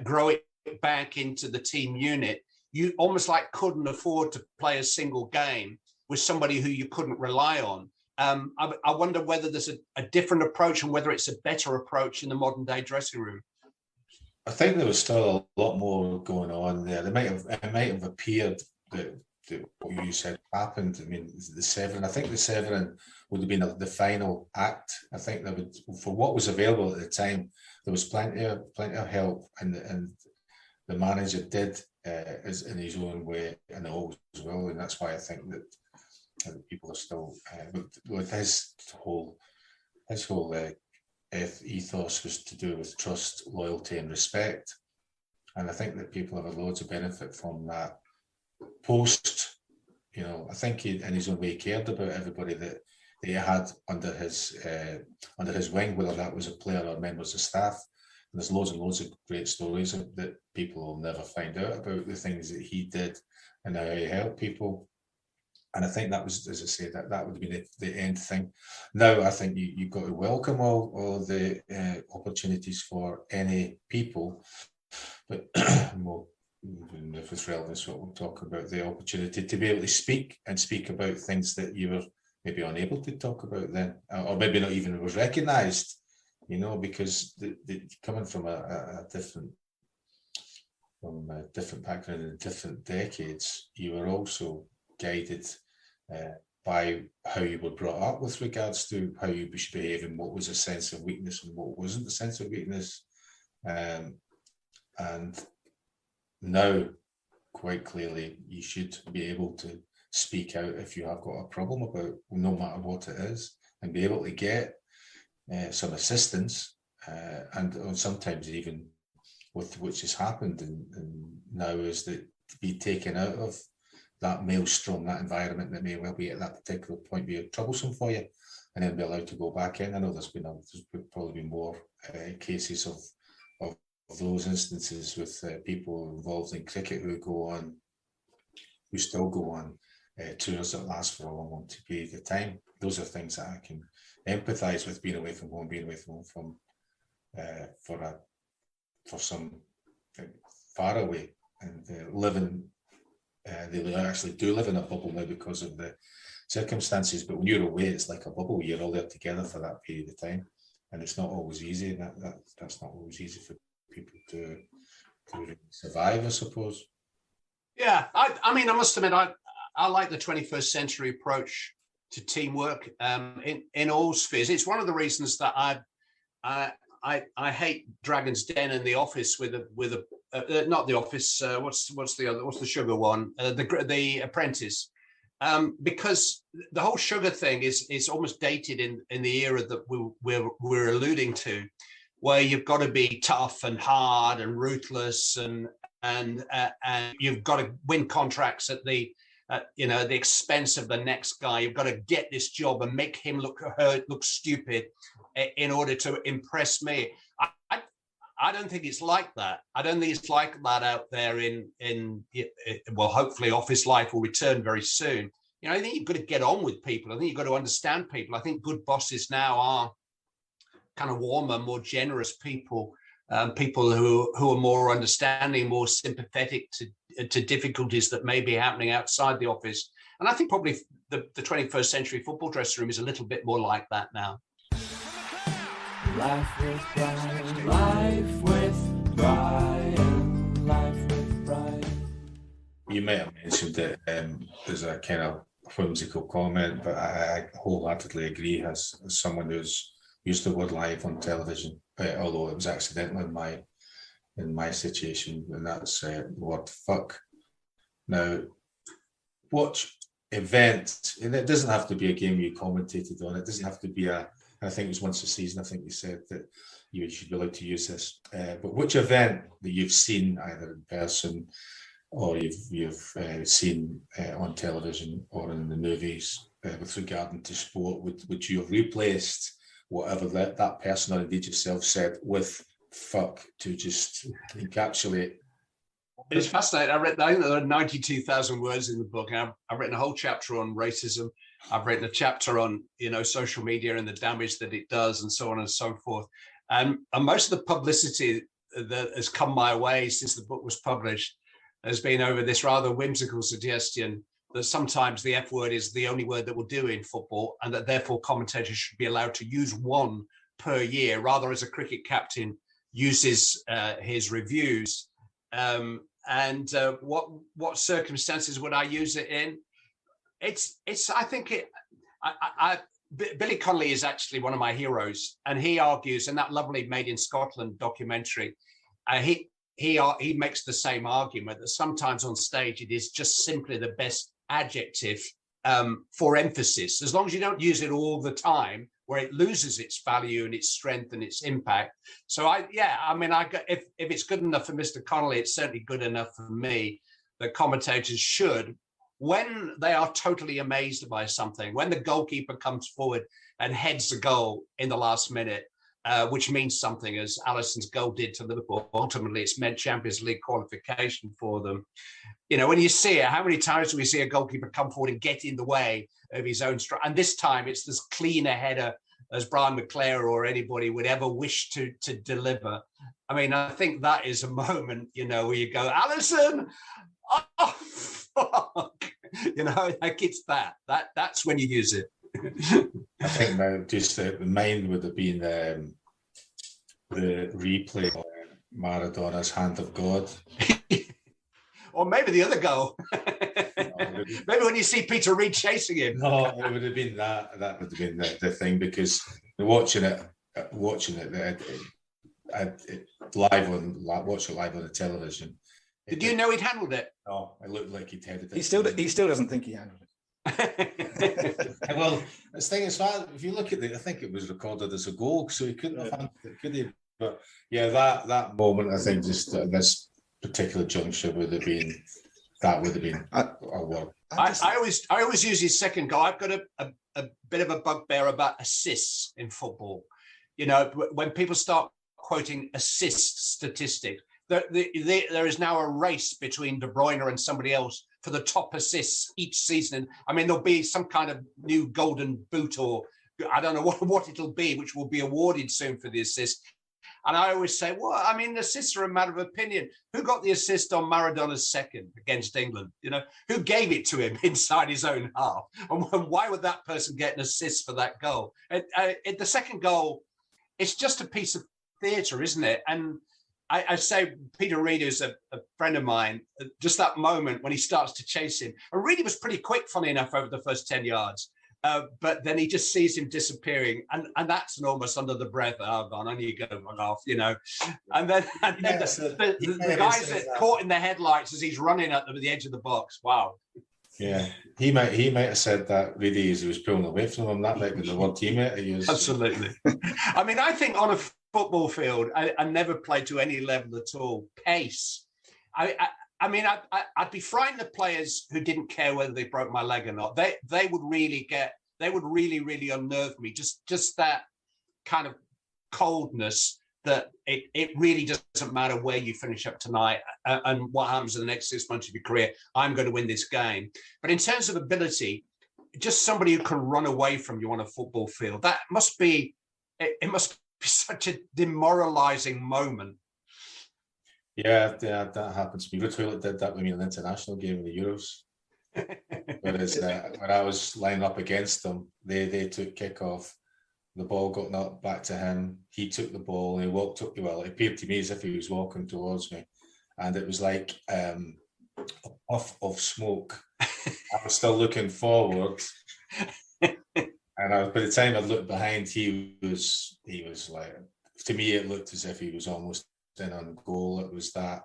grow it back into the team unit. You almost like couldn't afford to play a single game with somebody who you couldn't rely on. I wonder whether there's a different approach and whether it's a better approach in the modern day dressing room. I think there was still a lot more going on there. It might have appeared that what you said happened. I mean, the severing. I think the severing would have been the final act. I think that would, for what was available at the time, there was plenty of help, and the manager did is in his own way, and always will, and that's why I think that people are still with his whole ethos was to do with trust, loyalty, and respect, and I think that people have had loads of benefit from that. Post, I think he, in his own way, cared about everybody that he had under his wing, whether that was a player or members of staff. And there's loads and loads of great stories that people will never find out about the things that he did and how he helped people. And I think that was, as I say, that would be the end thing. Now, I think you've got to welcome all the opportunities for any people, but well, if it's relevant, what we'll talk about, the opportunity to be able to speak about things that you were maybe unable to talk about then, or maybe not even was recognised, because coming from a different background in different decades, you were also guided by how you were brought up with regards to how you should behave and what was a sense of weakness and what wasn't a sense of weakness, and now, quite clearly, you should be able to speak out if you have got a problem about, no matter what it is, and be able to get some assistance, and sometimes even with which has happened and now is that to be taken out of that maelstrom, that environment that may well be at that particular point be troublesome for you, and then be allowed to go back in. I know there's probably been more cases of those instances with people involved in cricket who still go on tours that last for a long period of time. Those are things that I can empathise with, being away from home for some far away, and living. They actually do live in a bubble now because of the circumstances. But when you're away, it's like a bubble. You're all there together for that period of time, and it's not always easy. That's not always easy for people to survive, I suppose. Yeah, I mean, I must admit, I like the 21st century approach to teamwork in all spheres. It's one of the reasons that I hate Dragon's Den and The Office with a not The Office. What's the sugar one? The Apprentice, because the whole sugar thing is almost dated in the era that we're alluding to, where you've got to be tough and hard and ruthless and you've got to win contracts at the expense of the next guy. You've got to get this job and make him look stupid in order to impress me. I don't think it's like that. I don't think it's like that out there well, hopefully office life will return very soon. I think you've got to get on with people. I think you've got to understand people. I think good bosses now are kind of warmer, more generous people, people who are more understanding, more sympathetic to difficulties that may be happening outside the office. And I think probably the 21st century football dressing room is a little bit more like that now. Life with Brian, life with Brian, life with Brian. You may have mentioned it as a kind of whimsical comment, but I wholeheartely agree as someone who's used the word live on television, although it was accidental in my situation, and that's the word fuck. Now, watch event, and it doesn't have to be a game you commentated on, it doesn't have to be I think it was once a season, I think you said that you should be allowed to use this, but which event that you've seen either in person or you've seen on television or in the movies with regard to sport, which you have replaced whatever that person or indeed yourself said with fuck to just encapsulate It's fascinating. I think there are 92,000 words in the book. And I've written a whole chapter on racism. I've written a chapter on, social media and the damage that it does, and so on and so forth. And most of the publicity that has come my way since the book was published has been over this rather whimsical suggestion that sometimes the F word is the only word that will do in football, and that therefore commentators should be allowed to use one per year, rather as a cricket captain uses his reviews. What circumstances would I use it in? Billy Connolly is actually one of my heroes, and he argues in that lovely Made in Scotland documentary, he makes the same argument that sometimes on stage it is just simply the best adjective for emphasis, as long as you don't use it all the time, where it loses its value and its strength and its impact. So if it's good enough for Mr. Connolly, it's certainly good enough for me. That commentators should, when they are totally amazed by something, when the goalkeeper comes forward and heads the goal in the last minute, which means something, as Alisson's goal did to Liverpool. Ultimately, it's meant Champions League qualification for them. When you see it, how many times do we see a goalkeeper come forward and get in the way of his own strike? And this time, it's as clean a header as Brian Mclaren or anybody would ever wish to deliver. I mean, I think that is a moment, where you go, Alisson, oh, fuck. Like it's that's when you use it. I think now just the mind would have been the replay of Maradona's Hand of God. Or maybe the other goal. Maybe when you see Peter Reid chasing him. No, it would have been that. That would have been the thing, because watching it live on the television. Did you know he'd handled it? No, it looked like he'd headed it. He still doesn't think he handled it. Well, the thing is, if you look at it, I think it was recorded as a goal, so he couldn't have handled it, could he? But yeah, that moment, I think, just this particular juncture would have been a word. I always use his second goal. I've got a bit of a bugbear about assists in football. When people start quoting assist statistics, there is now a race between De Bruyne and somebody else for the top assists each season. I mean, there'll be some kind of new golden boot, or I don't know what it'll be, which will be awarded soon for the assist. And I always say, well, I mean, assists are a matter of opinion. Who got the assist on Maradona's second against England? Who gave it to him inside his own half? And why would that person get an assist for that goal? The second goal, it's just a piece of theatre, isn't it? And I say Peter Reid is a friend of mine, just that moment when he starts to chase him. And Reid was pretty quick, funny enough, over the first 10 yards. But then he just sees him disappearing, and that's an almost under the breath. Oh, gone, on you go, off, And then the guys that caught in the headlights as he's running at the edge of the box. Wow. Yeah, he might have said that really as he was pulling away from him. That might be the word he might have used. Absolutely. I mean, I think on a football field, I never played to any level at all. Pace. I'd be frightened of players who didn't care whether they broke my leg or not. They would really unnerve me. Just that kind of coldness that it really doesn't matter where you finish up tonight and what happens in the next 6 months of your career. I'm going to win this game. But in terms of ability, just somebody who can run away from you on a football field, that must be such a demoralizing moment. Yeah, that happens to me. Ritwell did that with me in an international game in the Euros. Whereas when I was lining up against them, they took kick-off. The ball got knocked back to him. He took the ball and he walked up. Well, it appeared to me as if he was walking towards me. And it was like a puff of smoke. I was still looking forward. And by the time I looked behind, he was like, to me, it looked as if he was almost in on goal. It was that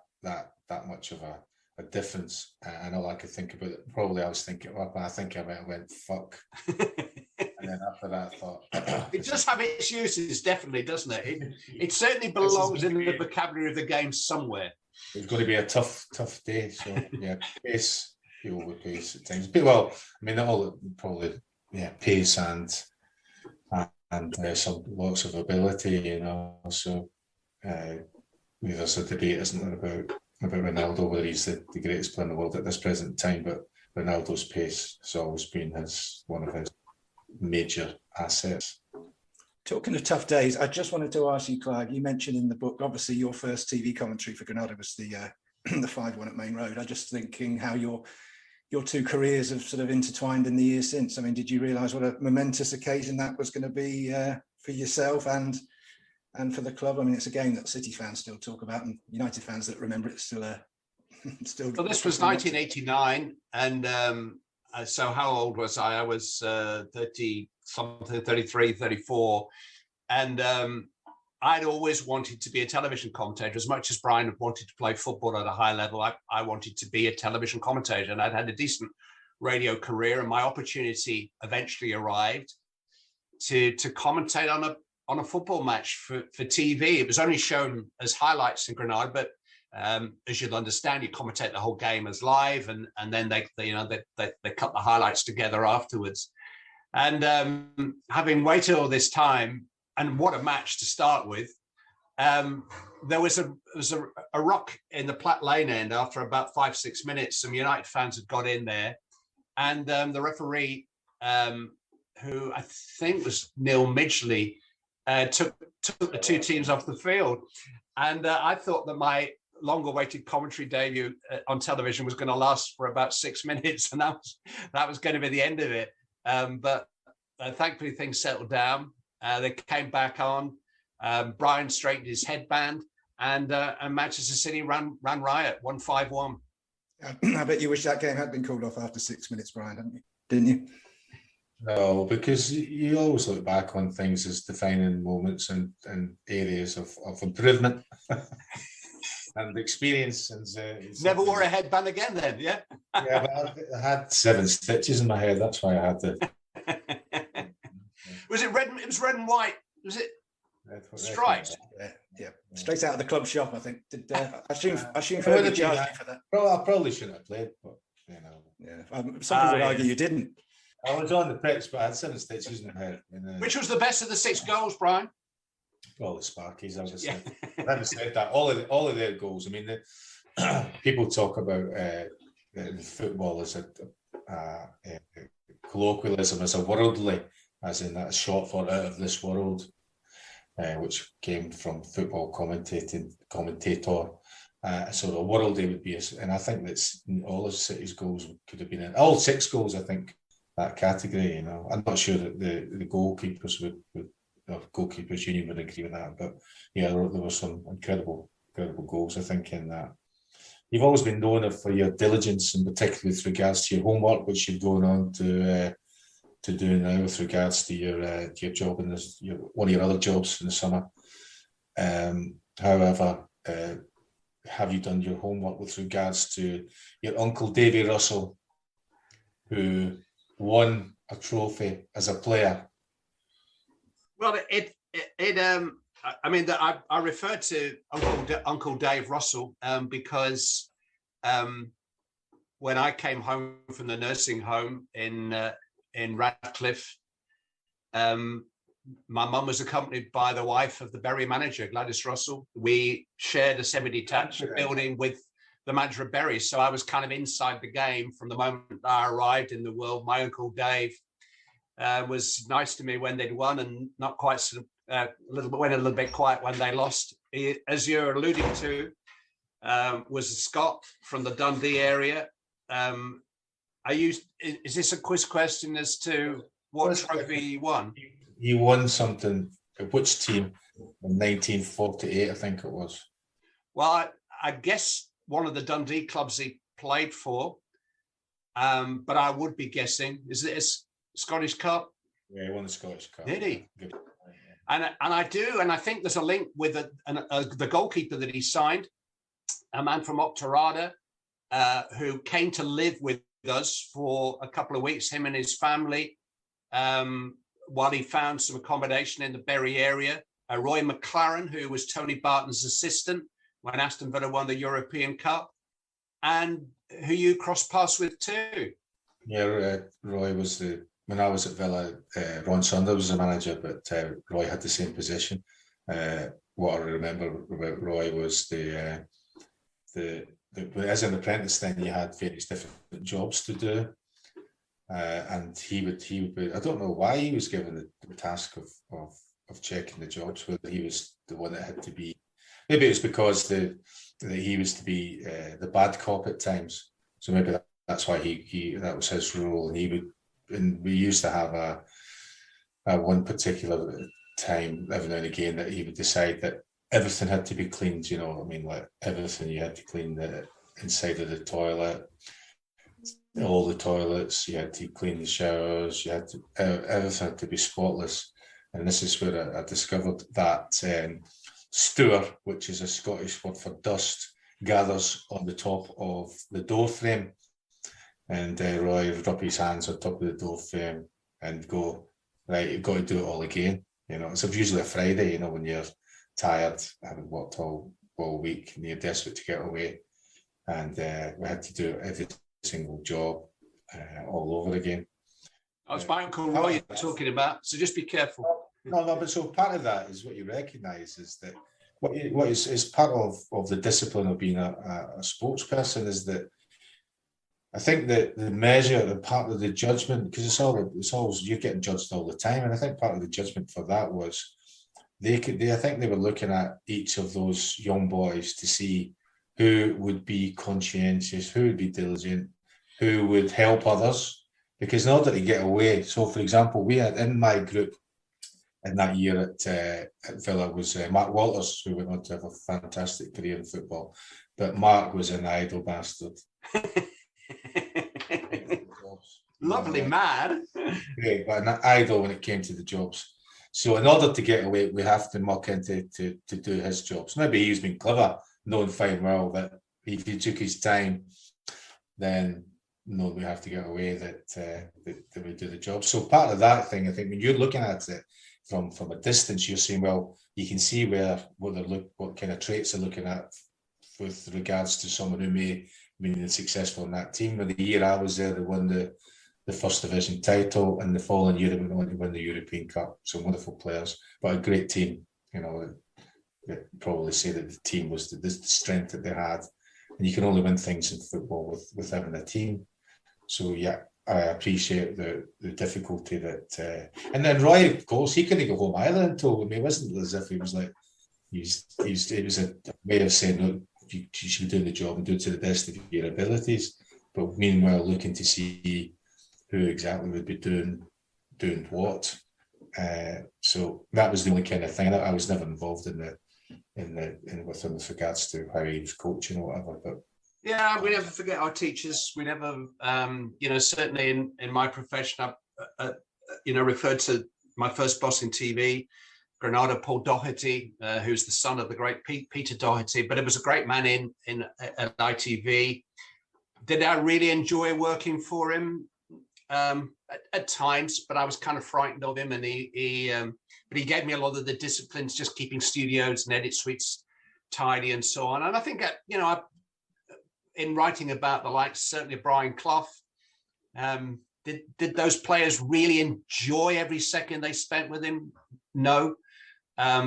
much of a difference. And all I could think about it, probably I was thinking, well, I think I might have went, fuck. And then after that, I thought... It does have its uses, definitely, doesn't it? It certainly belongs in the vocabulary of the game somewhere. It's going to be a tough day. So, yeah, pace, people with pace at times. But, well, I mean, all probably, yeah, pace and some lots of ability, So there's a debate, isn't there, about about Ronaldo, whether he's the greatest player in the world at this present time, but Ronaldo's pace has always been one of his major assets. Talking of tough days, I just wanted to ask you, Clive, you mentioned in the book, obviously your first TV commentary for Granada was the 5-1 at Main Road. I'm just thinking how your two careers have sort of intertwined in the years since. I mean, did you realise what a momentous occasion that was going to be for yourself and for the club? I mean, it's a game that City fans still talk about, and United fans that remember it still. Well, this was 1989, and so how old was I? I was 30 something, 33, 34, and I'd always wanted to be a television commentator. As much as Brian wanted to play football at a high level, I wanted to be a television commentator, and I'd had a decent radio career, and my opportunity eventually arrived to commentate on a football match for TV. It was only shown as highlights in Granada, but as you'll understand, you commentate the whole game as live, and then they cut the highlights together afterwards. And having waited all this time, and what a match to start with, there was a rock in the Platt Lane end after about 5-6 minutes. Some United fans had got in there, and the referee, who I think was Neil Midgley, took the two teams off the field. And I thought that my long-awaited commentary debut on television was going to last for about 6 minutes, and that was going to be the end of it. But thankfully things settled down. They came back on. Brian straightened his headband, and Manchester City ran riot, won 5-1. I bet you wish that game had been called off after 6 minutes, Brian, didn't you? No, because you always look back on things as defining moments and areas of improvement and experience. And never wore a headband again then, yeah? Yeah, but I had 7 stitches in my head. That's why I had to. Was it red? It was red and white. Was it stripes? Yeah. Straight out of the club shop, I think. I assume for the charge for that. I probably shouldn't have played, but you know. Yeah, some people would argue you didn't. I was on the pitch, but I had 7 stitches in my head. Which was the best of the 6 goals, Brian? Well, the Sparkies, obviously. I haven't said that. All of their goals. I mean, people talk about football as a colloquialism, as a worldly, as in that's short for out of this world, which came from football commentator. So the worldly would be, and I think that's all of City's goals could have been in all 6 goals. I think that category. You know, I'm not sure that the goalkeepers would goalkeepers union would agree with that, but yeah, there were some incredible goals. I think in that. You've always been known for your diligence, and particularly with regards to your homework, which you've gone on to do now with regards to your job and one of your other jobs in the summer. However, have you done your homework with regards to your uncle Davy Russell, who won a trophy as a player? Well, I mean, I refer to Uncle Dave Russell because when I came home from the nursing home in Radcliffe, my mum was accompanied by the wife of the Bury manager, Gladys Russell. We shared a semi-detached building with the manager of Bury, so I was kind of inside the game from the moment I arrived in the world. My Uncle Dave was nice to me when they'd won, and not quite went a little bit quiet when they lost. He, as you're alluding to, was a Scot from the Dundee area. Is this a quiz question as to what trophy he won? He won something. Which team? In 1948, I think it was. Well, I guess one of the Dundee clubs he played for, but I would be guessing, is it a Scottish Cup? Yeah, he won the Scottish Cup. Did he? Good. And I do, and I think there's a link with the goalkeeper that he signed, a man from Octorada, who came to live with us for a couple of weeks, him and his family, while he found some accommodation in the Bury area. Roy Mclaren, who was Tony Barton's assistant when Aston Villa won the European Cup, and who you crossed paths with too. Yeah, Roy was when I was at Villa, Ron Saunders was the manager, but Roy had the same position. What I remember about Roy was the as an apprentice, then you had various different jobs to do. And he would, I don't know why he was given the task of checking the jobs, whether he was the one that had to be, maybe it was because that he was to be the bad cop at times. So maybe that's why that was his role. And we used to have a one particular time every now and again that he would decide that everything had to be cleaned, like everything. You had to clean the inside of the toilet, all the toilets, you had to clean the showers, everything had to be spotless. And this is where I discovered that stour, which is a Scottish word for dust, gathers on the top of the door frame. And Roy would rub his hands on top of the door frame and go, right, you've got to do it all again. It's usually a Friday, when you're tired, having worked all week and you're desperate to get away. And we had to do every single job all over again. That's my Uncle Roy you're talking about, so just be careful. No, but so part of that is what you recognise is that what is part of the discipline of being a sports person is that I think that the measure and part of the judgment, because it's always you're getting judged all the time, and I think part of the judgment for that was I think they were looking at each of those young boys to see who would be conscientious, who would be diligent, who would help others, because in order to get away. So, for example, we had in my group in that year at Villa was Mark Walters, who went on to have a fantastic career in football, but Mark was an idle bastard. Lovely man. Yeah, but an idol when it came to the jobs. So in order to get away, we have to muck into to do his jobs. Maybe he's been clever, knowing fine well that if he took his time, then we have to get away that we do the job. So part of that thing, I think, when you're looking at it from a distance, you're saying, well, you can see what kind of traits they're looking at with regards to someone who may been successful in that team. But the year I was there, they won the first division title, and the following year they went on to win the European Cup. So wonderful players, but a great team. I'd probably say that the team was the strength that they had, and you can only win things in football with having a team. So yeah, I appreciate the difficulty that. And then Roy, of course, he couldn't go home either until it wasn't as if he was like it was a way of saying, look, you should be doing the job and do it to the best of your abilities, but meanwhile looking to see who exactly would be doing what. So that was the only kind of thing. I was never involved with him with regards to how he was coaching or whatever. But yeah, we never forget our teachers. We never, certainly in my profession, I referred to my first boss in TV, Granada Paul Doherty, who's the son of the great Peter Doherty, but it was a great man at ITV. Did I really enjoy working for him? At times, but I was kind of frightened of him, and but he gave me a lot of the disciplines, just keeping studios and edit suites tidy and so on. And I think in writing about the likes, certainly Brian Clough, did those players really enjoy every second they spent with him? No. I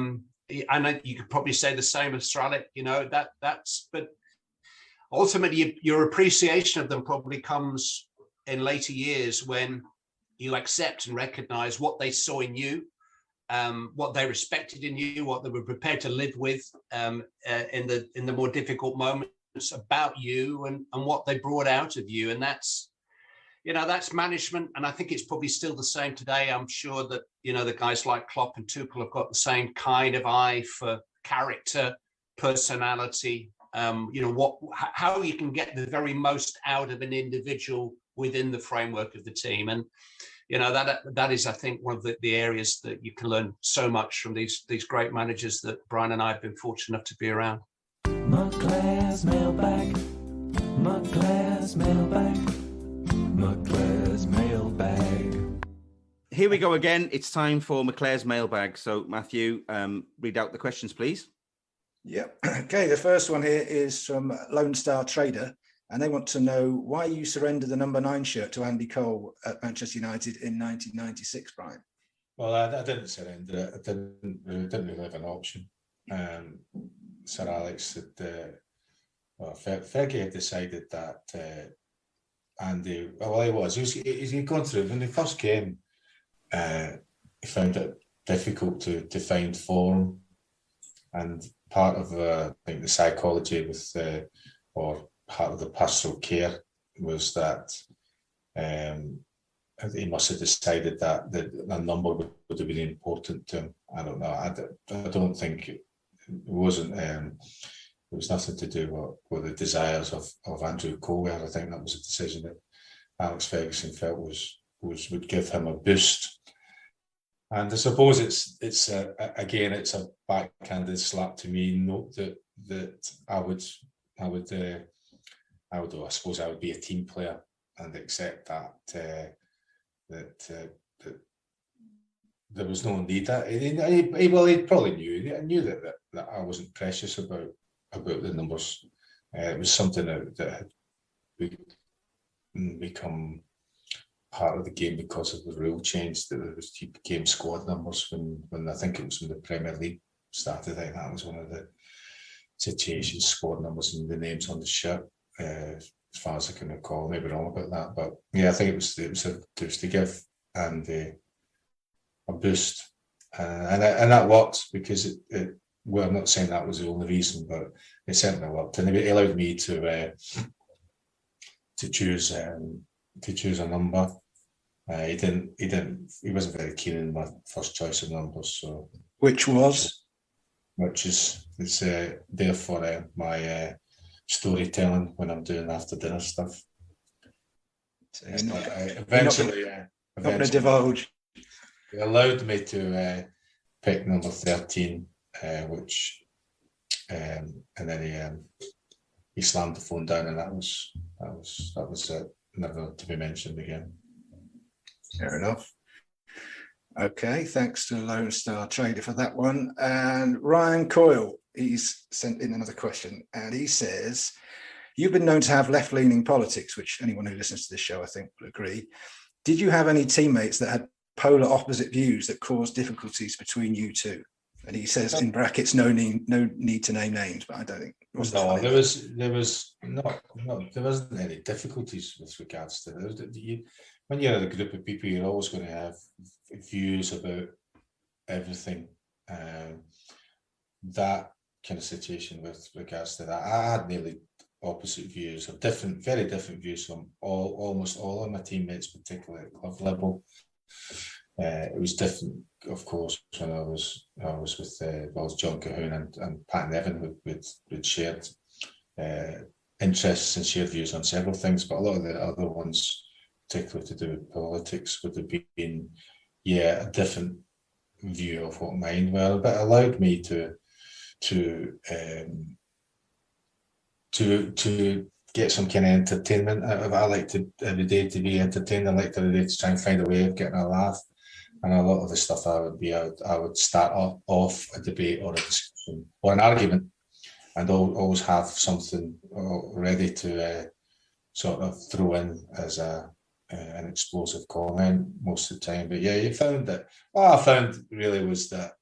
know you could probably say the same of Stralick, but ultimately your appreciation of them probably comes in later years when you accept and recognize what they saw in you, what they respected in you, what they were prepared to live with in the more difficult moments about you, and what they brought out of you. And that's management. And I think it's probably still the same today. I'm sure that, the guys like Klopp and Tuchel have got the same kind of eye for character, personality, how you can get the very most out of an individual within the framework of the team. And that is, I think, one of the areas that you can learn so much from these great managers that Brian and I have been fortunate enough to be around. Mclaren's mailbag, Mclaren's mailbag, Mclaren's mailbag. Here we go again. It's time for Mclaren's mailbag. So Matthew, read out the questions, please. Yep. Okay, the first one here is from Lone Star Trader, and they want to know why you surrendered the number 9 shirt to Andy Cole at Manchester United in 1996, Brian. Well, I didn't surrender it. I didn't really have an option. Sir Alex well, Fergie had decided that Andy, well, he'd gone through, when he first came, he found it difficult to find form, and part of I think the psychology with or part of the pastoral care was that he must have decided that the number would have been important to him. I don't know. I don't think it wasn't. It was nothing to do with the desires of Andrew Colwell. I think that was a decision that Alex Ferguson felt would give him a boost. And I suppose it's again a backhanded slap to me. Note that I suppose I would be a team player and accept that there was no need. He probably knew that I wasn't precious about the numbers. It was something that had become part of the game because of the rule change, that there became squad numbers when I think it was when the Premier League started. I think that was one of the situations, squad numbers and the names on the shirt, as far as I can recall. Maybe wrong about that, but yeah, I think it was to give Andy a boost, and that worked because it. Well, I'm not saying that was the only reason, but it certainly worked, and it allowed me to choose a number. He wasn't very keen in my first choice of numbers, so which is there for my storytelling when I'm doing after dinner stuff. So eventually, not going to divulge. It allowed me to pick number 13. Which and then he slammed the phone down, and that was it. Never to be mentioned again. Fair enough. Okay, thanks to Lone Star Trader for that one. And Ryan Coyle, he's sent in another question, and he says, "You've been known to have left-leaning politics, which anyone who listens to this show, I think, will agree. Did you have any teammates that had polar opposite views that caused difficulties between you two?" And he says in brackets, no need to name names, but I don't think. There wasn't any difficulties with regards to those. When you're in a group of people, you're always going to have views about everything. That kind of situation with regards to that, I had nearly opposite views, of very different views from almost all of my teammates, particularly at club level. It was different, of course, when I was with John Cahoon and Pat Nevin, who'd shared interests and shared views on several things, but a lot of the other ones, particularly to do with politics, would have been a different view of what mine were, but it allowed me to get some kind of entertainment out of it. I like to every day to be entertained. I like every day to try and find a way of getting a laugh. And a lot of the stuff I would start off a debate or a discussion or an argument, and always have something ready to sort of throw in as an explosive comment most of the time. But yeah, you found that. What I found really was that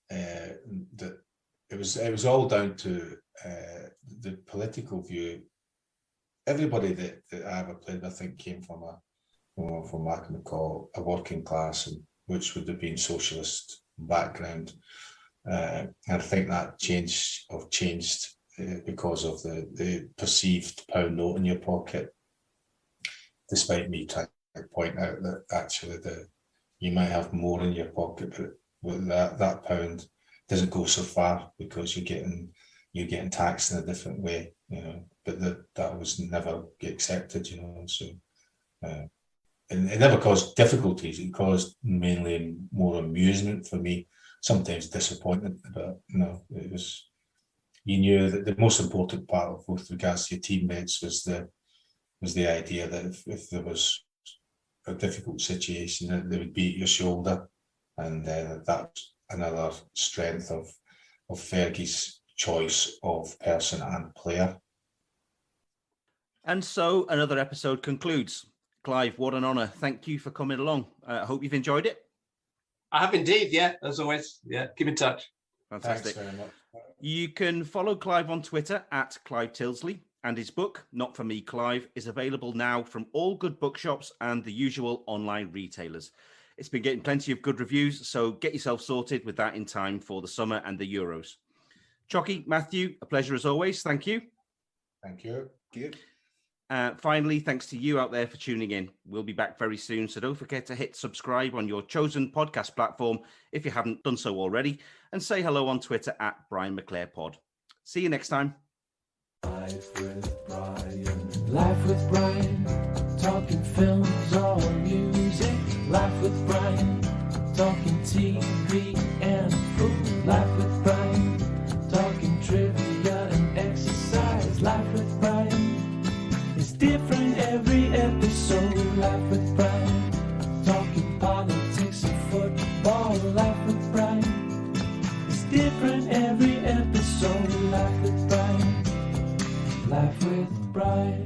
that it was all down to the political view. Everybody that I ever played, I think, came from from what I can call a working class, and which would have been socialist background. And I think that changed because of the perceived pound note in your pocket, despite me trying to point out that actually you might have more in your pocket, but that pound doesn't go so far because you're getting taxed in a different way, but that was never accepted, so and it never caused difficulties. It caused mainly more amusement for me, sometimes disappointment, but it was, you knew that the most important part with regards to your teammates was the idea that if there was a difficult situation, that they would be at your shoulder, and that's another strength of Fergie's choice of person and player. And so another episode concludes. Clive, what an honour. Thank you for coming along. I hope you've enjoyed it. I have indeed, yeah, as always. Yeah, keep in touch. Fantastic. Thanks very much. You can follow Clive on Twitter at Clive Tilsley, and his book, Not For Me, Clive, is available now from all good bookshops and the usual online retailers. It's been getting plenty of good reviews, so get yourself sorted with that in time for the summer and the Euros. Chocky, Matthew, a pleasure as always. Thank you. Thank you. Thank you. Finally, thanks to you out there for tuning in. We'll be back very soon, so don't forget to hit subscribe on your chosen podcast platform if you haven't done so already, and say hello on Twitter at Brian McClare Pod. See you next time. Life with Brian. Life with Brian. Talking films or music. Life with Brian. Talking TV and food. Life with Brian. Talking trivia and exercise. Life with Brian. It's different every episode. Life with Brian. Talking politics and football. Life with Brian. It's different every episode. Life with Brian. Life with Brian.